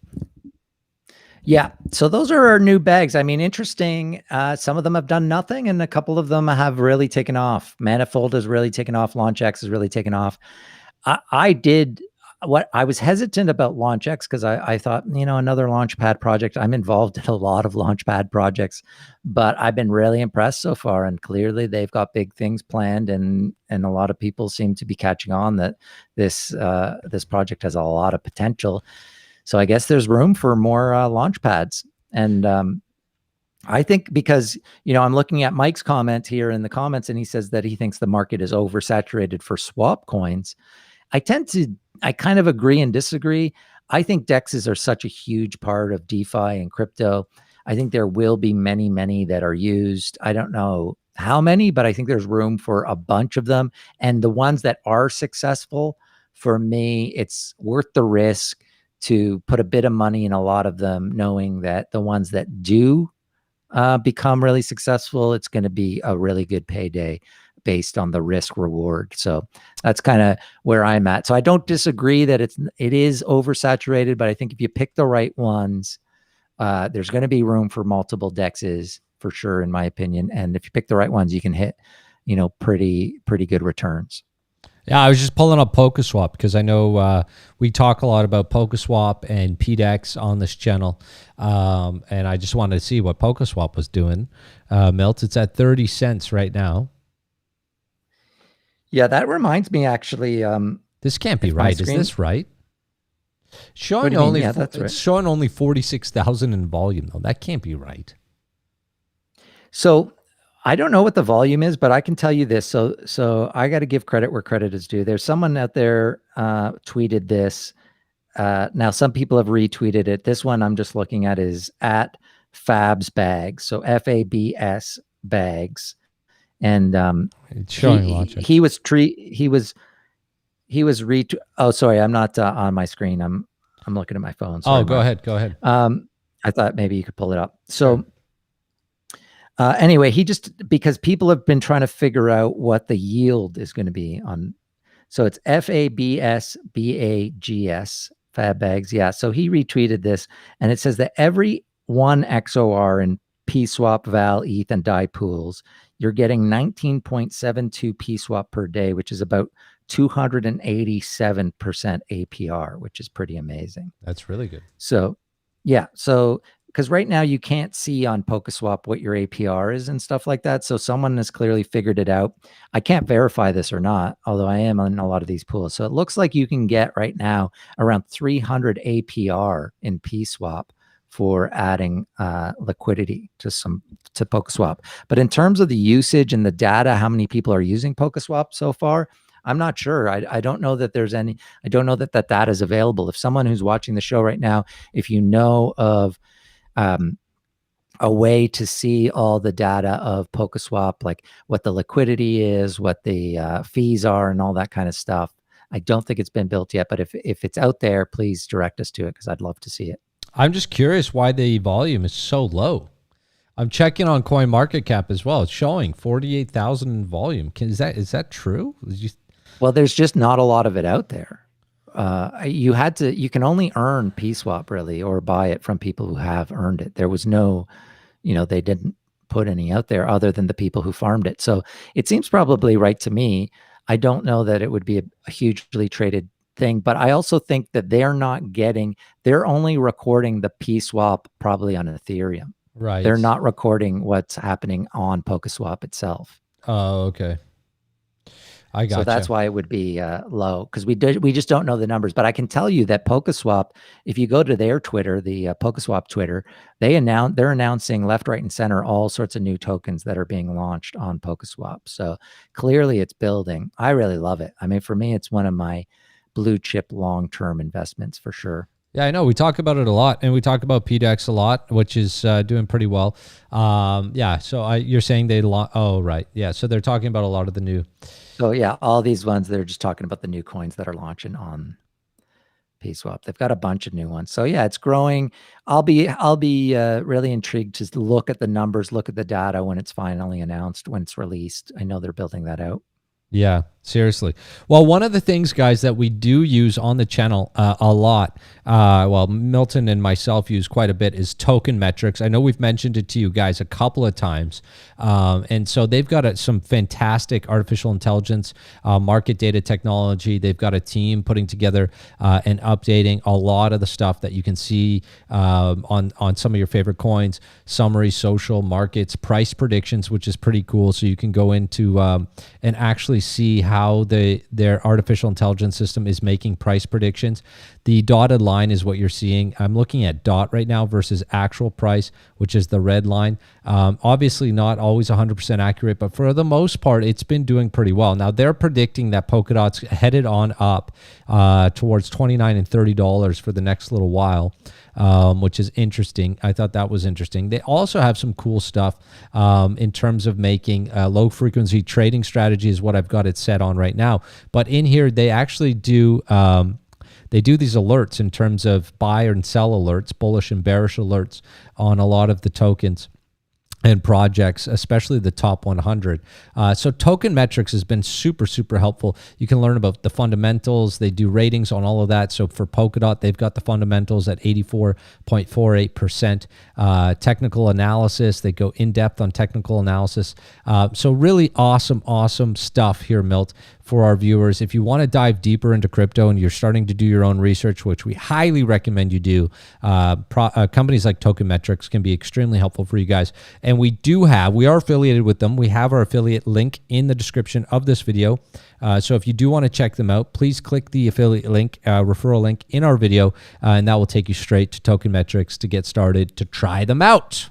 Yeah. So those are our new bags. I mean, interesting. Some of them have done nothing and a couple of them have really taken off. Manifold has really taken off. LaunchX has really taken off. I was hesitant about LaunchX because I thought, another Launchpad project. I'm involved in a lot of Launchpad projects, but I've been really impressed so far. And clearly they've got big things planned, and a lot of people seem to be catching on that this project has a lot of potential. So I guess there's room for more Launchpads. And I think because, I'm looking at Mike's comment here in the comments, and he says that he thinks the market is oversaturated for swap coins. I kind of agree and disagree. I think DEXs are such a huge part of DeFi and crypto. I think there will be many, many that are used. I don't know how many, but I think there's room for a bunch of them. And the ones that are successful, for me, it's worth the risk to put a bit of money in a lot of them, knowing that the ones that do become really successful, it's going to be a really good payday based on the risk reward. So that's kind of where I'm at. So I don't disagree that it is oversaturated, but I think if you pick the right ones, there's going to be room for multiple DEXs for sure, in my opinion. And if you pick the right ones, you can hit, pretty good returns. Yeah, I was just pulling up PokeSwap because I know we talk a lot about PokeSwap and PDEX on this channel, and I just wanted to see what PokeSwap was doing. Milt, it's at 30 cents right now. Yeah, that reminds me, actually. This can't be right. Is this right? Showing only, yeah, that's right. It's showing only 46,000 in volume, though. That can't be right. So I don't know what the volume is, but I can tell you this. So I got to give credit where credit is due. There's someone out there tweeted this. Now, some people have retweeted it. This one I'm just looking at is at Fabs Bags. So FABS Bags. And it's showing oh, sorry, I'm not on my screen. I'm looking at my phone. Sorry, go ahead. I thought maybe you could pull it up. So anyway, because people have been trying to figure out what the yield is going to be on. So it's FABS BAGS Fab Bags. Yeah. So he retweeted this, and it says that every 1 XOR in Pswap, Val, ETH, and DAI pools, you're getting 19.72 Pswap per day, which is about 287% APR, which is pretty amazing. That's really good. So, yeah. So, because right now you can't see on PokeSwap what your APR is and stuff like that. So someone has clearly figured it out. I can't verify this or not, although I am on a lot of these pools. So it looks like you can get right now around 300 APR in Pswap for adding liquidity to PokeSwap. But in terms of the usage and the data, how many people are using PokeSwap so far, I'm not sure. I don't know that there's any. I don't know that data is available. If someone who's watching the show right now, if you know of a way to see all the data of PokeSwap, like what the liquidity is, what the fees are, and all that kind of stuff, I don't think it's been built yet. But if it's out there, please direct us to it because I'd love to see it. I'm just curious why the volume is so low. I'm checking on CoinMarketCap as well. It's showing 48,000 in volume. Is that true? Well, there's just not a lot of it out there. You can only earn Pswap really, or buy it from people who have earned it. There was no, they didn't put any out there other than the people who farmed it. So it seems probably right to me. I don't know that it would be a hugely traded thing, but I also think that they're only recording the Pswap probably on Ethereum. Right. They're not recording what's happening on PokeSwap itself. Oh, okay. I got So that's why it would be low, because we just don't know the numbers. But I can tell you that PokeSwap, if you go to their Twitter, the PokeSwap Twitter, they're announcing left, right, and center all sorts of new tokens that are being launched on PokeSwap. So clearly, it's building. I really love it. I mean, for me, it's one of my blue chip long-term investments for sure. Yeah, I know. We talk about it a lot, and we talk about PDEX a lot, which is doing pretty well. Yeah, so you're saying oh, right. Yeah, so they're talking about a lot of the new. So yeah, all these ones, they're just talking about the new coins that are launching on Pswap. They've got a bunch of new ones. So yeah, it's growing. I'll be really intrigued to look at the numbers, look at the data when it's finally announced, when it's released. I know they're building that out. Yeah, seriously. Well, one of the things, guys, that we do use on the channel a lot, well, Milton and myself use quite a bit, is Tokenmetrics. I know we've mentioned it to you guys a couple of times. And so they've got some fantastic artificial intelligence, market data technology. They've got a team putting together and updating a lot of the stuff that you can see on some of your favorite coins, summary, social, markets, price predictions, which is pretty cool. So you can go into and actually see how their artificial intelligence system is making price predictions. The dotted line is what you're seeing. I'm looking at DOT right now versus actual price, which is the red line. Obviously not always 100% accurate, but for the most part, it's been doing pretty well. Now they're predicting that Polkadot's headed on up towards $29 and $30 for the next little while, which is interesting. I thought that was interesting. They also have some cool stuff in terms of making low frequency trading strategy is what I've got it set on right now. But in here, they actually do these alerts in terms of buy and sell alerts, bullish and bearish alerts on a lot of the tokens and projects, especially the top 100. So Tokenmetrics has been super, super helpful. You can learn about the fundamentals. They do ratings on all of that. So for Polkadot, they've got the fundamentals at 84.48%. Technical analysis, they go in depth on technical analysis. So really awesome stuff here, Milt, for our viewers. If you want to dive deeper into crypto and you're starting to do your own research, which we highly recommend you do, companies like Tokenmetrics can be extremely helpful for you guys. And we are affiliated with them. We have our affiliate link in the description of this video. So if you do want to check them out, please click the affiliate link, referral link in our video, and that will take you straight to Tokenmetrics to get started to try them out.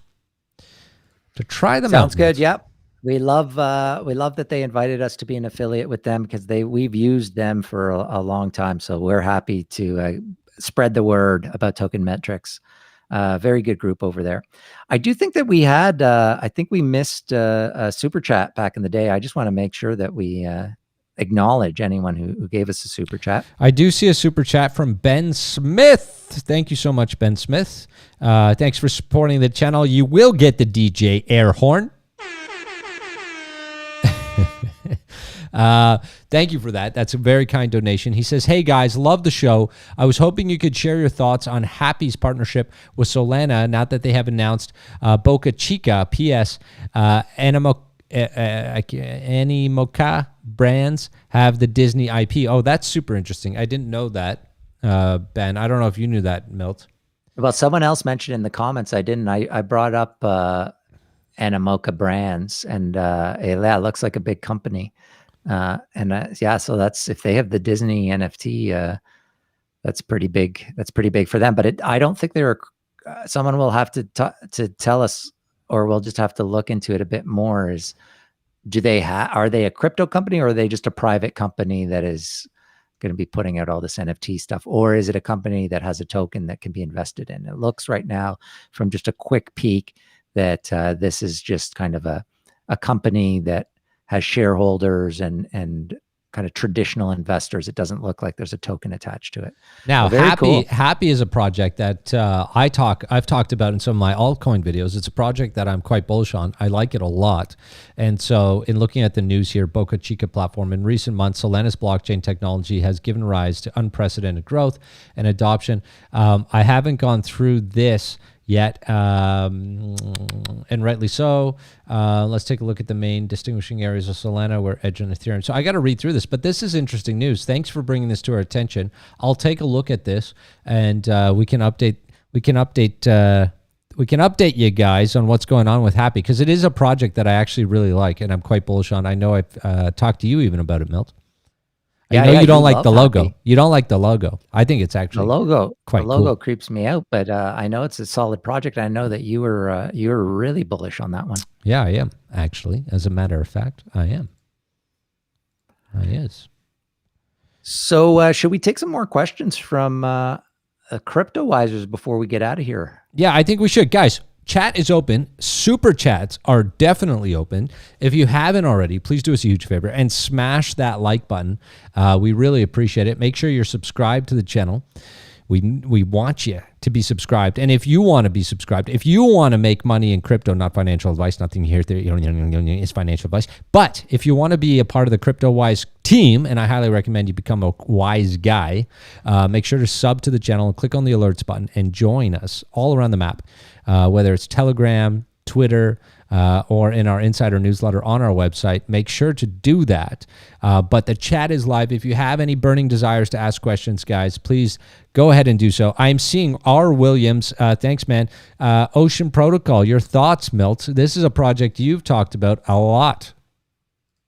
Sounds good. Yep. We love that they invited us to be an affiliate with them, because we've used them for a long time. So we're happy to spread the word about Tokenmetrics. Very good group over there. I do think that we had, I think we missed a super chat back in the day. I just want to make sure that we acknowledge anyone who gave us a super chat. I do see a super chat from Ben Smith. Thank you so much, Ben Smith. Thanks for supporting the channel. You will get the DJ air horn. Thank you for that. That's a very kind donation. He says, hey guys, love the show. I was hoping you could share your thoughts on Happy's partnership with Solana now that they have announced Boca Chica, PS, Animoca brands have the Disney IP. Oh, that's super interesting. I didn't know that, Ben. I don't know if you knew that, Milt. Well, someone else mentioned in the comments. I didn't. I brought up Animoca brands, and it looks like a big company. Yeah, so that's, if they have the Disney NFT, that's pretty big. That's pretty big for them. But I don't think someone will have to tell us, or we'll just have to look into it a bit more. Are they a crypto company, or are they just a private company that is going to be putting out all this NFT stuff? Or is it a company that has a token that can be invested in? It looks right now, from just a quick peek, that this is just kind of a company that has shareholders and kind of traditional investors. It doesn't look like there's a token attached to it. Now, very cool. Happy is a project that I've talked about in some of my altcoin videos. It's a project that I'm quite bullish on. I like it a lot. And so in looking at the news here, Boca Chica platform, in recent months, Solana's blockchain technology has given rise to unprecedented growth and adoption. I haven't gone through this yet, and rightly so. Let's take a look at the main distinguishing areas of Solana, where Edge and Ethereum. So I got to read through this, but this is interesting news. Thanks for bringing this to our attention. I'll take a look at this, and we can update you guys on what's going on with Happy, because it is a project that I actually really like and I'm quite bullish on. I know I've talked to you even about it, Milt. I know you don't like the logo. Happy. You don't like the logo. I think it's actually the logo cool. Creeps me out, but I know it's a solid project. I know that you were really bullish on that one. Yeah, I am actually. As a matter of fact, I am. Yes. So should we take some more questions from Cryptowisers before we get out of here? Yeah, I think we should, guys. Chat is open. Super chats are definitely open. If you haven't already, please do us a huge favor and smash that like button. We really appreciate it. Make sure you're subscribed to the channel. We want you to be subscribed. And if you want to be subscribed, if you want to make money in crypto, not financial advice, nothing here is financial advice. But if you want to be a part of the Cryptowise team, and I highly recommend you become a wise guy, make sure to sub to the channel and click on the alerts button and join us all around the map, whether it's Telegram, Twitter, or in our insider newsletter on our website. Make sure to do that. But the chat is live. If you have any burning desires to ask questions, guys, please go ahead and do so. I'm seeing R. Williams. Thanks, man. Ocean Protocol, your thoughts, Milt? This is a project you've talked about a lot.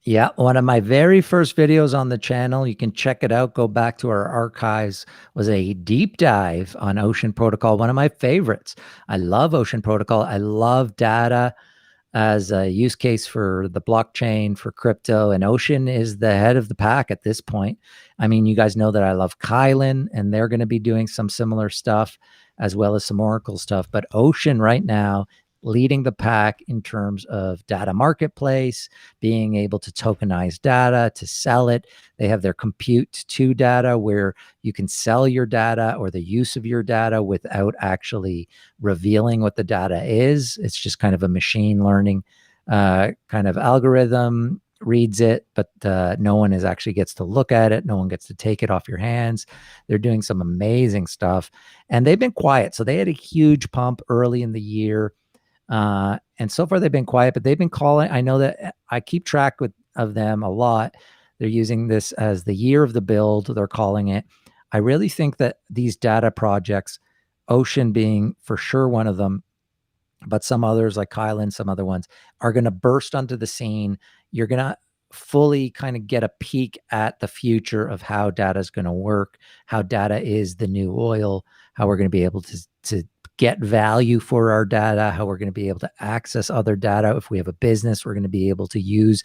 Yeah, one of my very first videos on the channel, you can check it out, go back to our archives, was a deep dive on Ocean Protocol, one of my favorites. I love Ocean Protocol. I love data as a use case for the blockchain, for crypto, and Ocean is the head of the pack at this point. I mean, you guys know that I love Kylan, and they're going to be doing some similar stuff as well as some Oracle stuff, but Ocean right now leading the pack in terms of data marketplace, being able to tokenize data, to sell it. They have their compute to data where you can sell your data or the use of your data without actually revealing what the data is. It's just kind of a machine learning kind of algorithm, reads it, but no one actually gets to look at it. No one gets to take it off your hands. They're doing some amazing stuff, and they've been quiet. So they had a huge pump early in the year. And so far they've been quiet, but they've been calling. I know that I keep track of them a lot. They're using this as the year of the build, they're calling it. I really think that these data projects, Ocean being for sure one of them, but some others like Kylan, some other ones, are going to burst onto the scene. You're going to fully kind of get a peek at the future of how data is going to work, how data is the new oil, how we're going to be able to get value for our data, how we're going to be able to access other data. If we have a business, we're going to be able to use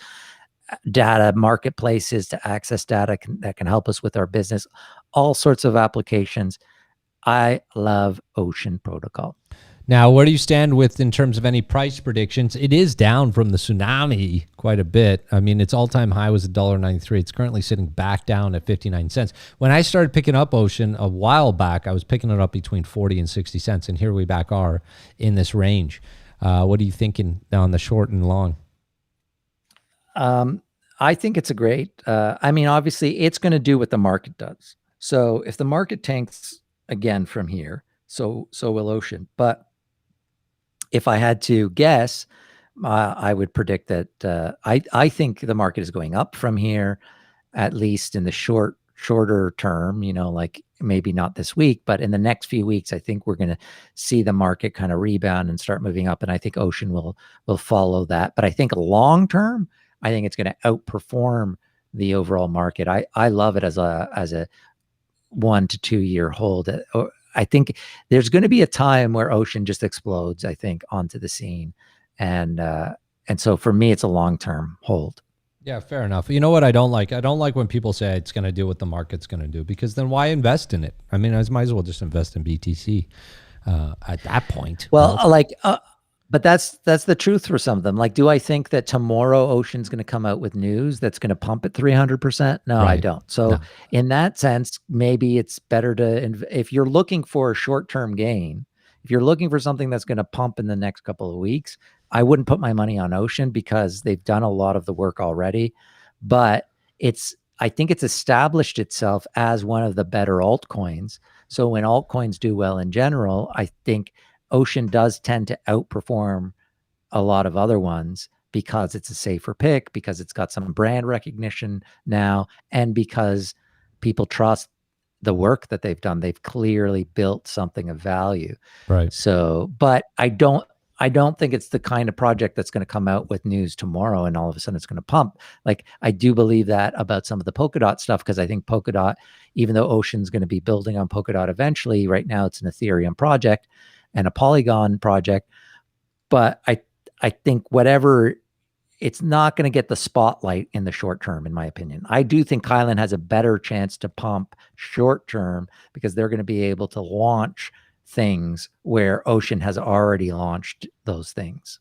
data marketplaces to access data that can help us with our business, all sorts of applications. I love Ocean Protocol. Now, where do you stand with in terms of any price predictions? It is down from the tsunami quite a bit. I mean, its all-time high was $1.93. It's currently sitting back down at 59 cents. When I started picking up Ocean a while back, I was picking it up between 40 and 60 cents, and here we back are in this range. What are you thinking on the short and long? I think it's a great, I mean, obviously, it's going to do what the market does. So if the market tanks again from here, so will Ocean. But if I had to guess, I would predict that I think the market is going up from here, at least in the shorter term, you know, like maybe not this week, but in the next few weeks, I think we're going to see the market kind of rebound and start moving up. And I think Ocean will follow that. But I think long term, I think it's going to outperform the overall market. I love it as a 1 to 2 year hold. I think there's going to be a time where Ocean just explodes, I think, onto the scene. And so for me, it's a long-term hold. Yeah, fair enough. You know what I don't like? I don't like when people say it's going to do what the market's going to do, because then why invest in it? I mean, I might as well just invest in BTC at that point. Well, But that's the truth for some of them. Like, do I think that tomorrow Ocean's going to come out with news that's going to pump it 300%? No, I don't. So in that sense, maybe it's better to, if you're looking for a short-term gain, if you're looking for something that's going to pump in the next couple of weeks, I wouldn't put my money on Ocean because they've done a lot of the work already. But I think it's established itself as one of the better altcoins. So when altcoins do well in general, I think Ocean does tend to outperform a lot of other ones because it's a safer pick, because it's got some brand recognition now, and because people trust the work that they've done. They've clearly built something of value. Right. So, but I don't think it's the kind of project that's going to come out with news tomorrow and all of a sudden it's going to pump. Like, I do believe that about some of the Polkadot stuff, because I think Polkadot, even though Ocean's going to be building on Polkadot eventually, right now it's an Ethereum project and a Polygon project. But I think whatever, it's not going to get the spotlight in the short term, in my opinion. I do think Kylan has a better chance to pump short term because they're going to be able to launch things where Ocean has already launched those things.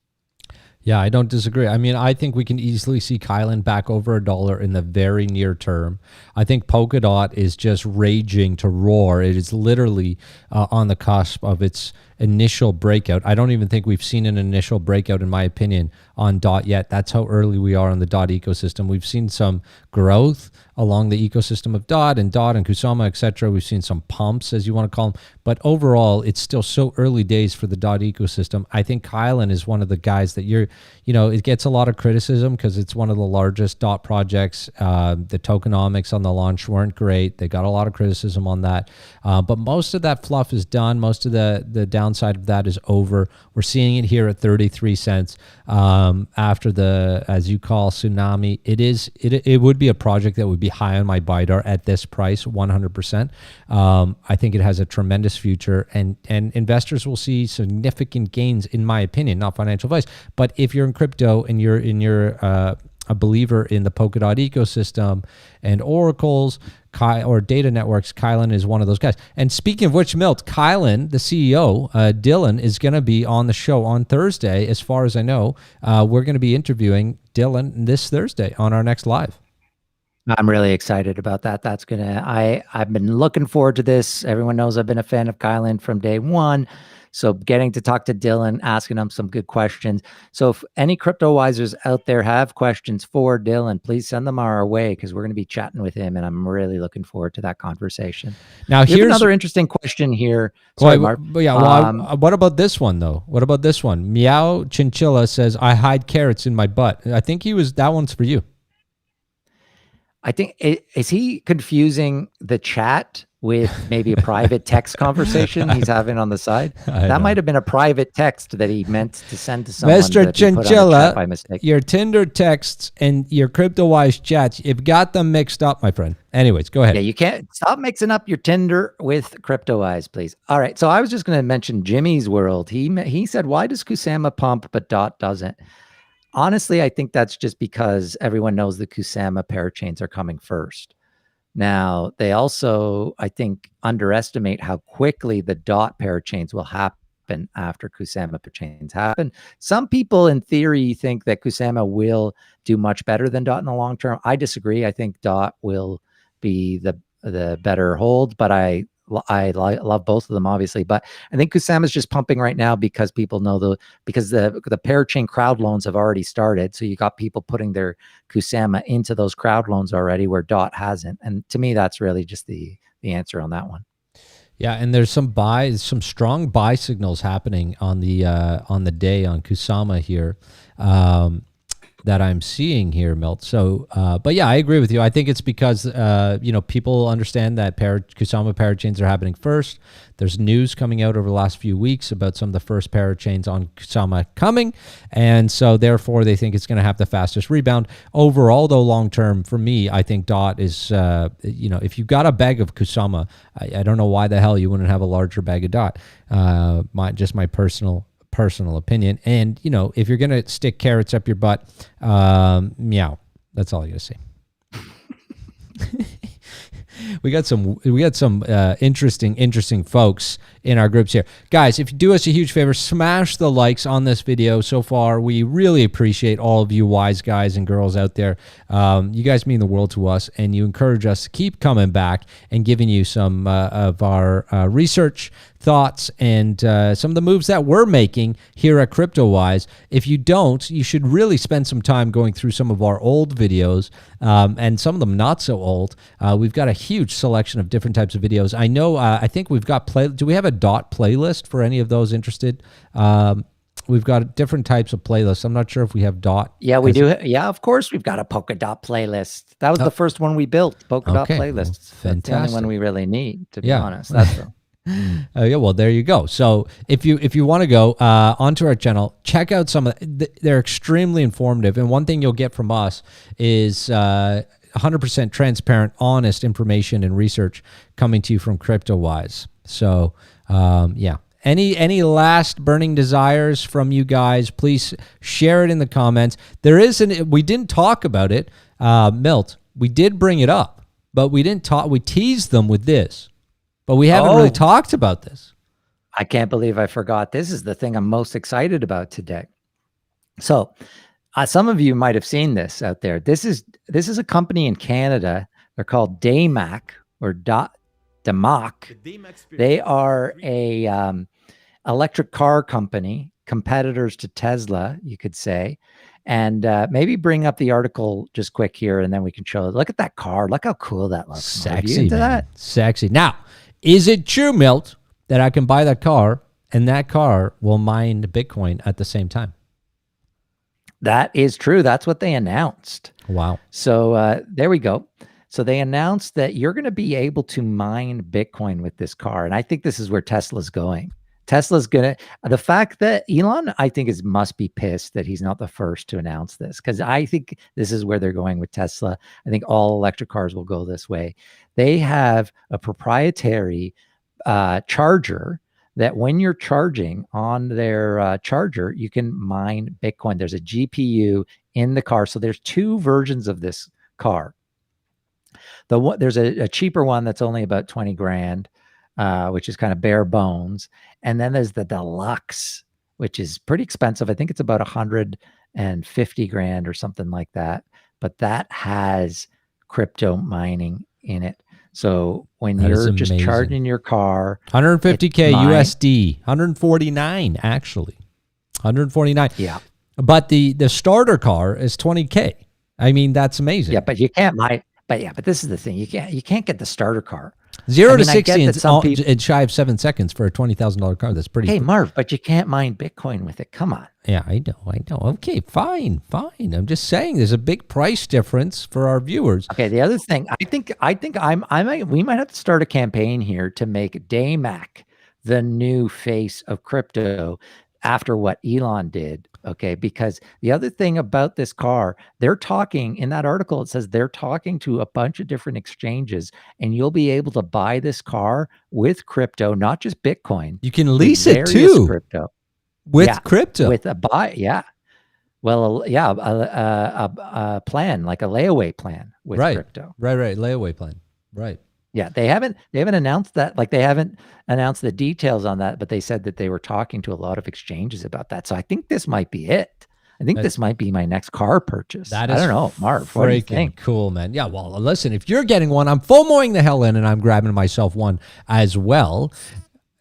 Yeah, I don't disagree. I mean, I think we can easily see Kylan back over $1 in the very near term. I think Polkadot is just raging to roar. It is literally on the cusp of its initial breakout. I don't even think we've seen an initial breakout, in my opinion, on DOT yet. That's how early we are on the DOT ecosystem. We've seen some growth along the ecosystem of DOT and Kusama, etc. We've seen some pumps, as you want to call them. But overall, it's still so early days for the DOT ecosystem. I think Kylan is one of the guys that it gets a lot of criticism because it's one of the largest DOT projects. The tokenomics on the launch weren't great. They got a lot of criticism on that. But most of that fluff is done. Most of the downside of that is over. We're seeing it here at 33 cents after the, as you call, tsunami. It would be a project that would be high on my BIDAR at this price, 100%. I think it has a tremendous future, and investors will see significant gains, in my opinion, not financial advice. But if you're in crypto and you're a believer in the Polkadot ecosystem and oracles or data networks, Kylan is one of those guys. And speaking of which, Milt, Kylan, the CEO, Dylan, is going to be on the show on Thursday. As far as I know, we're going to be interviewing Dylan this Thursday on our next live. I'm really excited about that. I've been looking forward to this. Everyone knows I've been a fan of Kylan from day one. So getting to talk to Dylan, asking him some good questions. So if any Cryptowisers out there have questions for Dylan, please send them our way, because we're going to be chatting with him, and I'm really looking forward to that conversation. Now, here's another interesting question here. Sorry, Mark. What about this one, though? What about this one? Meow Chinchilla says, I hide carrots in my butt. I think that one's for you. I think, is he confusing the chat with maybe a private text conversation he's having on the side? That might have been a private text that he meant to send to someone. Mr. Chinchilla, by mistake. Your Tinder texts and your Cryptowise chats, you've got them mixed up, my friend. Anyways, go ahead. Yeah, you can't stop mixing up your Tinder with Cryptowise, please. All right, so I was just going to mention Jimmy's World. He said, why does Kusama pump but DOT doesn't? Honestly, I think that's just because everyone knows the Kusama parachains are coming first. Now, they also, I think, underestimate how quickly the DOT parachains will happen after Kusama parachains happen. Some people, in theory, think that Kusama will do much better than DOT in the long term. I disagree. I think DOT will be the better hold, but I love both of them, obviously. But I think Kusama is just pumping right now because people know because the parachain crowd loans have already started. So you got people putting their Kusama into those crowd loans already, where DOT hasn't. And to me, that's really just the answer on that one. Yeah, and there's some strong buy signals happening on the day on Kusama here. That I'm seeing here, Milt. So, but yeah, I agree with you. I think it's because, people understand that Kusama parachains are happening first. There's news coming out over the last few weeks about some of the first parachains on Kusama coming. And so therefore they think it's going to have the fastest rebound. Overall, though, long-term, for me, I think DOT is, if you've got a bag of Kusama, I don't know why the hell you wouldn't have a larger bag of DOT. My personal opinion. And if you're gonna stick carrots up your butt, meow. That's all I gotta say. We got some interesting folks in our groups here. Guys, if you do us a huge favor, smash the likes on this video so far. We really appreciate all of you wise guys and girls out there. You guys mean the world to us, and you encourage us to keep coming back and giving you some of our research, thoughts, and some of the moves that we're making here at Cryptowise. If you don't, you should really spend some time going through some of our old videos, and some of them not so old. We've got a huge selection of different types of videos. I know, I think we've got do we have a dot playlist for any of those interested? We've got different types of playlists. I'm not sure if we have dot. Yeah, we do. Yeah, of course we've got a polka dot playlist. That was the first one we built, polka dot playlists. Well, that's the only one we really need, to be honest. That's yeah, well, there you go. So if you want to go onto our channel, check out some of they're extremely informative. And one thing you'll get from us is 100% transparent, honest information and research coming to you from Cryptowise. So yeah. Any last burning desires from you guys? Please share it in the comments. We didn't talk about it, Milt. We did bring it up, but we didn't talk. We teased them with this, but we haven't really talked about this. I can't believe I forgot. This is the thing I'm most excited about today. So, some of you might have seen this out there. This is a company in Canada. They're called Damac or Damac. They are a electric car company, competitors to Tesla, you could say. And maybe bring up the article just quick here, and then we can show it. Look at that car. Look how cool that looks. Sexy, man. That? Sexy. Now, is it true, Milt, that I can buy that car and that car will mine Bitcoin at the same time? That is true. That's what they announced. Wow. So there we go. So they announced that you're going to be able to mine Bitcoin with this car. And I think this is where Tesla's going. Tesla's going to, the fact that Elon, I think, must be pissed that he's not the first to announce this, because I think this is where they're going with Tesla. I think all electric cars will go this way. They have a proprietary charger that when you're charging on their charger, you can mine Bitcoin. There's a GPU in the car. So there's two versions of this car. There's a cheaper one that's only about 20 grand, which is kind of bare bones. And then there's the deluxe, which is pretty expensive. I think it's about 150 grand or something like that. But that has crypto mining in it. So when you're just charging your car, 150K USD, 149 actually, 149. Yeah. But the starter car is 20K. I mean, that's amazing. Yeah, but you can't mine. But this is the thing. You can't get the starter car. 0 to 60 in shy of 7 seconds for a $20,000 car. That's pretty. Hey, Marv, but you can't mine Bitcoin with it. Come on. Yeah, I know. Okay, fine. I'm just saying there's a big price difference for our viewers. Okay, the other thing, we might have to start a campaign here to make Damac the new face of crypto after what Elon did. Okay, because the other thing about this car, they're talking in that article, it says they're talking to a bunch of different exchanges, and you'll be able to buy this car with crypto, not just Bitcoin. You can lease it too. Crypto. With crypto. With a buy, yeah. Well, yeah, a plan, like a layaway plan with crypto. Right. Layaway plan. Right. Yeah, they haven't announced that. Like, they haven't announced the details on that, but they said that they were talking to a lot of exchanges about that. So I think this might be it. I think this might be my next car purchase. I don't know, Marv. What do you think? Cool, man. Yeah, well, listen, if you're getting one, I'm FOMOing the hell in, and I'm grabbing myself one as well.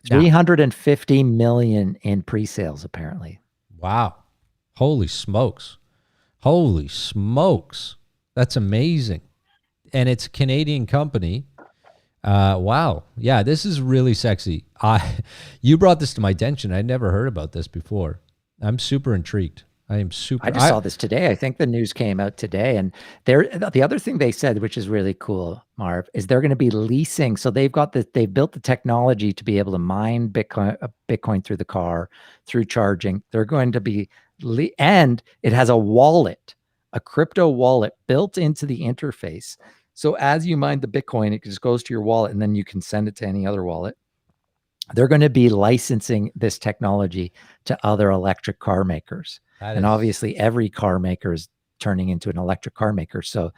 350 million in pre-sales, apparently. Wow. Holy smokes. That's amazing. And it's a Canadian company. Wow. Yeah, this is really sexy. You brought this to my attention. I'd never heard about this before. I'm super intrigued. I just saw this today. I think the news came out today. And the other thing they said, which is really cool, Marv, is they're going to be leasing. So they've built the technology to be able to mine Bitcoin through the car, through charging. They're going to be, and it has a wallet, a crypto wallet built into the interface. So as you mine the Bitcoin, it just goes to your wallet, and then you can send it to any other wallet. They're going to be licensing this technology to other electric car makers. And obviously every car maker is turning into an electric car maker. So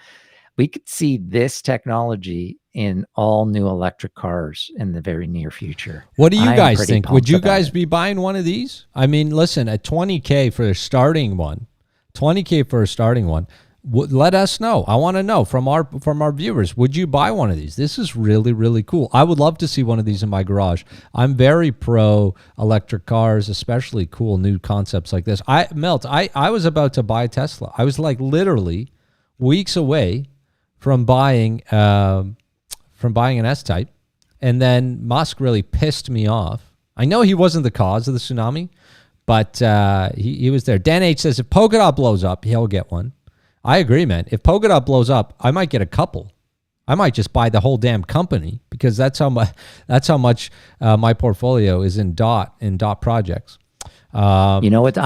we could see this technology in all new electric cars in the very near future. What do you guys think? Would you guys be buying one of these? I mean, listen, at $20K for a starting one, let us know. I want to know from our viewers. Would you buy one of these? This is really, really cool. I would love to see one of these in my garage. I'm very pro electric cars, especially cool new concepts like this. I was about to buy a Tesla. I was like literally weeks away from buying an S-Type, and then Musk really pissed me off. I know he wasn't the cause of the tsunami, but he was there. Dan H says if Polkadot blows up, he'll get one. I agree, man. If Polkadot blows up, I might get a couple. I might just buy the whole damn company because that's how much my portfolio is in DOT projects. You know what?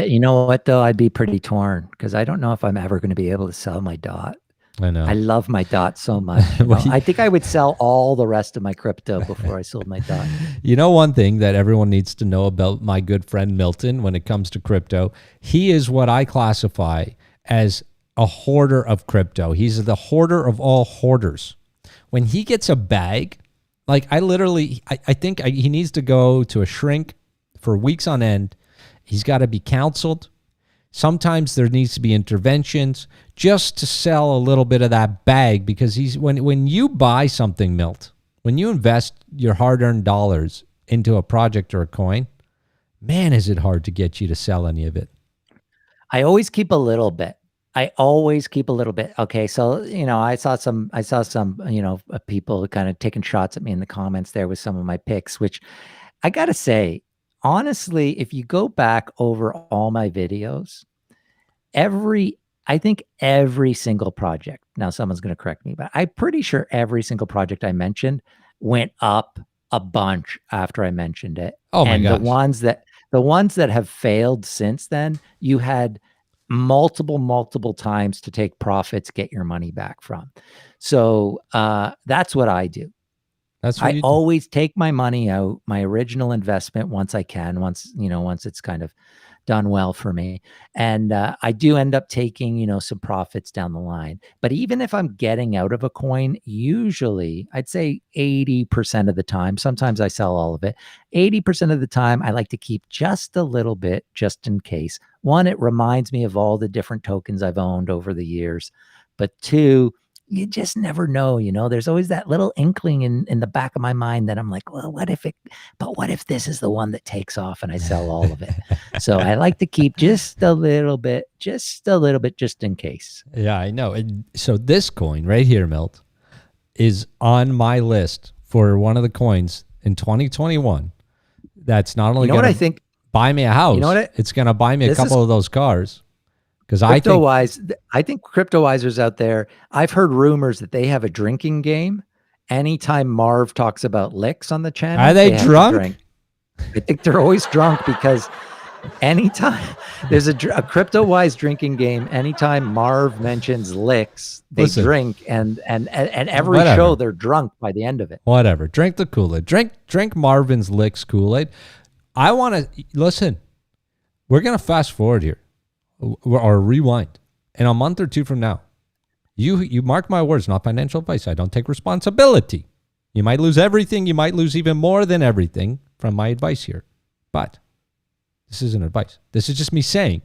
You know what though? I'd be pretty torn because I don't know if I'm ever going to be able to sell my DOT. I know. I love my DOT so much. I think I would sell all the rest of my crypto before I sold my DOT. You know, one thing that everyone needs to know about my good friend Milton when it comes to crypto, he is what I classify as a hoarder of crypto. He's the hoarder of all hoarders. When he gets a bag, like I think he needs to go to a shrink for weeks on end. He's got to be counseled. Sometimes there needs to be interventions just to sell a little bit of that bag because when you buy something, Milt, when you invest your hard-earned dollars into a project or a coin, man, is it hard to get you to sell any of it. I always keep a little bit. Okay. So, I saw some, people kind of taking shots at me in the comments there with some of my picks, which I got to say, honestly, if you go back over all my videos, I think every single project, now someone's going to correct me, but I'm pretty sure every single project I mentioned went up a bunch after I mentioned it. Oh my gosh. The ones that have failed since then, you had multiple times to take profits, get your money back from. So that's what I do. I always take my money out, my original investment once I can, once it's kind of done well for me. And I do end up taking, some profits down the line. But even if I'm getting out of a coin, usually I'd say 80% of the time, sometimes I sell all of it. 80% of the time, I like to keep just a little bit just in case. One, it reminds me of all the different tokens I've owned over the years. But two, you just never know, there's always that little inkling in the back of my mind that I'm like, well, what if this is the one that takes off and I sell all of it? So I like to keep just a little bit just in case. Yeah, I know. And so this coin right here, Milt, is on my list for one of the coins in 2021. That's not only going to buy me a house, it's going to buy me a couple of those cars. Because I think Cryptowisers out there, I've heard rumors that they have a drinking game. Anytime Marv talks about licks on the channel, are they drunk? I think they're always drunk because anytime there's a Cryptowise drinking game, anytime Marv mentions licks, they drink, and every show they're drunk by the end of it. Whatever, drink the Kool-Aid. Drink Marvin's licks Kool-Aid. I want to listen. We're gonna fast forward here. Or rewind. In a month or two from now, you mark my words, not financial advice. I don't take responsibility. You might lose everything. You might lose even more than everything from my advice here. But this isn't advice. This is just me saying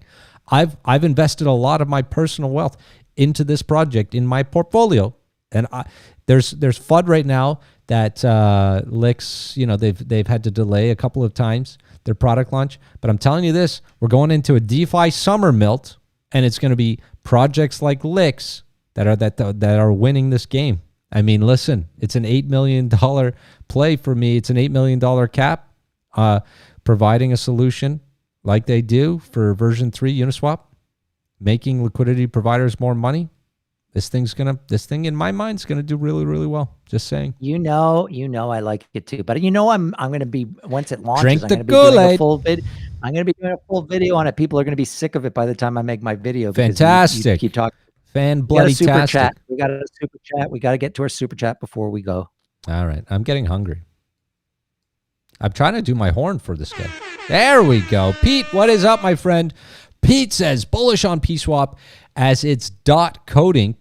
I've invested a lot of my personal wealth into this project in my portfolio. And there's FUD right now that Licks, they've had to delay a couple of times their product launch. But I'm telling you this, we're going into a DeFi summer, Milt, and it's going to be projects like Licks that are winning this game. I mean, listen, it's an $8 million play for me. It's an $8 million cap, providing a solution like they do for version 3 Uniswap, making liquidity providers more money. This thing in my mind is gonna do really, really well. Just saying. I like it too. But I'm gonna be, once it launches, drink the Kool-Aid. I'm gonna be doing a full video on it. People are gonna be sick of it by the time I make my video. Fantastic. You keep talking. Fan-bloody-tastic. We got a super chat. We got to get to our super chat before we go. All right. I'm getting hungry. I'm trying to do my horn for this guy. There we go. Pete, what is up, my friend? Pete says bullish on Pswap as it's P.coding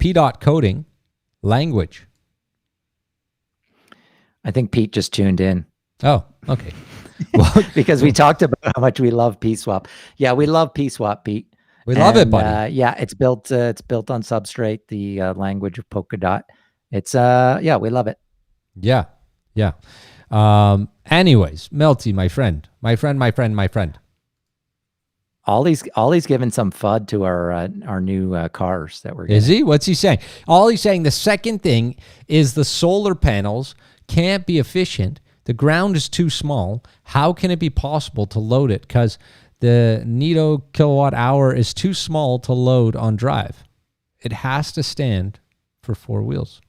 language? I think Pete just tuned in. Oh, okay. Well, because we talked about how much we love Pswap. Yeah, we love Pswap, Pete. We love it, buddy. Yeah, it's built on Substrate, the language of Polkadot. It's yeah, we love it. Yeah. Anyways, Melty, my friend. Ollie's giving some FUD to our new cars that we're getting. Is he? What's he saying? All he's saying, the second thing is the solar panels can't be efficient. The ground is too small. How can it be possible to load it? Because the Nito kilowatt hour is too small to load on drive. It has to stand for 4 wheels.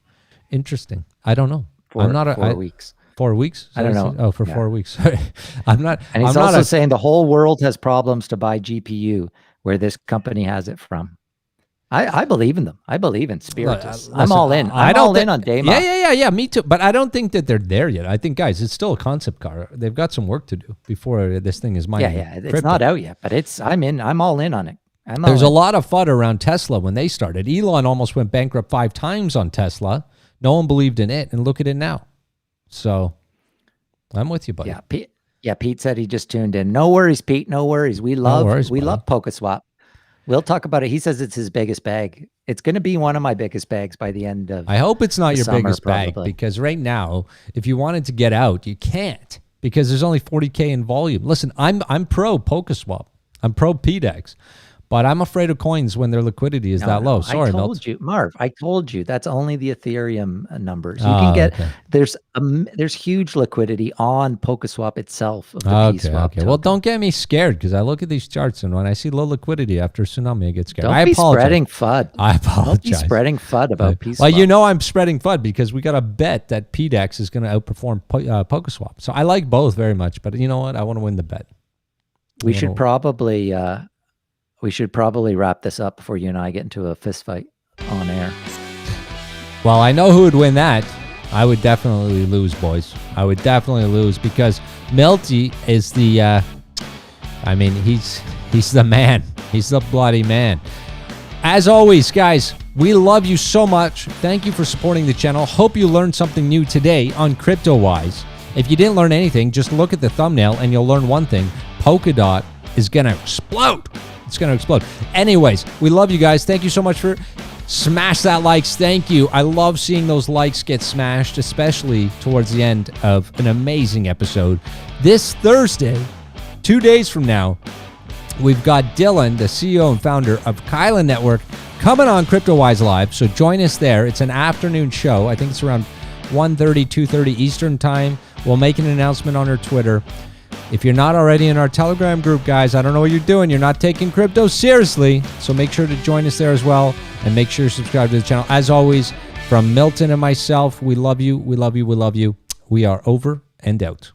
Interesting. I don't know. 4 weeks. 4 weeks? I don't know. Oh, for 4 weeks. Sorry. I'm not. And he's also saying the whole world has problems to buy GPU where this company has it from. I believe in them. I believe in Spiritus. I'm all in. I'm all in on Dama. Yeah. Me too. But I don't think that they're there yet. I think, guys, it's still a concept car. They've got some work to do before this thing is mining. Yeah. It's not out yet, but I'm in. I'm all in on it. There's a lot of FUD around Tesla when they started. Elon almost went bankrupt 5 times on Tesla. No one believed in it, and look at it now. So I'm with you, buddy. Yeah, Pete said he just tuned in. No worries, Pete. No worries. We love PokeSwap. We'll talk about it. He says it's his biggest bag. It's going to be one of my biggest bags by the end of. I hope it's not your summer, biggest bag, because right now, if you wanted to get out, you can't, because there's only 40K in volume. Listen, I'm pro PokeSwap. I'm pro PDEX. But I'm afraid of coins when their liquidity is that low. Sorry, I told you, Marv. I told you that's only the Ethereum numbers. You can get there's huge liquidity on PokeSwap itself. Of the Pswap okay. Well, don't get me scared, because I look at these charts, and when I see low liquidity after tsunami, I get scared. Don't be spreading FUD. I apologize. Don't be spreading FUD about Pswap. Well, you know I'm spreading FUD because we got a bet that PDEX is going to outperform PokeSwap. So I like both very much, but you know what? I want to win the bet. We should probably wrap this up before you and I get into a fist fight on air. Well, I know who would win that. I would definitely lose, boys. I would definitely lose, because Melty is the, he's the man. He's the bloody man. As always, guys, we love you so much. Thank you for supporting the channel. Hope you learned something new today on Cryptowise. If you didn't learn anything, just look at the thumbnail and you'll learn one thing. Polkadot is going to explode. It's going to explode. Anyways, we love you guys. Thank you so much for smash that likes. Thank you. I love seeing those likes get smashed, especially towards the end of an amazing episode. This Thursday, 2 days from now, we've got Dylan, the CEO and founder of Kylan Network, coming on Cryptowise Live. So join us there. It's an afternoon show. I think it's around 1:30, 2:30 Eastern time. We'll make an announcement on our Twitter. If you're not already in our Telegram group, guys, I don't know what you're doing. You're not taking crypto seriously. So make sure to join us there as well. And make sure to subscribe to the channel. As always, from Milton and myself, we love you. We love you. We love you. We are over and out.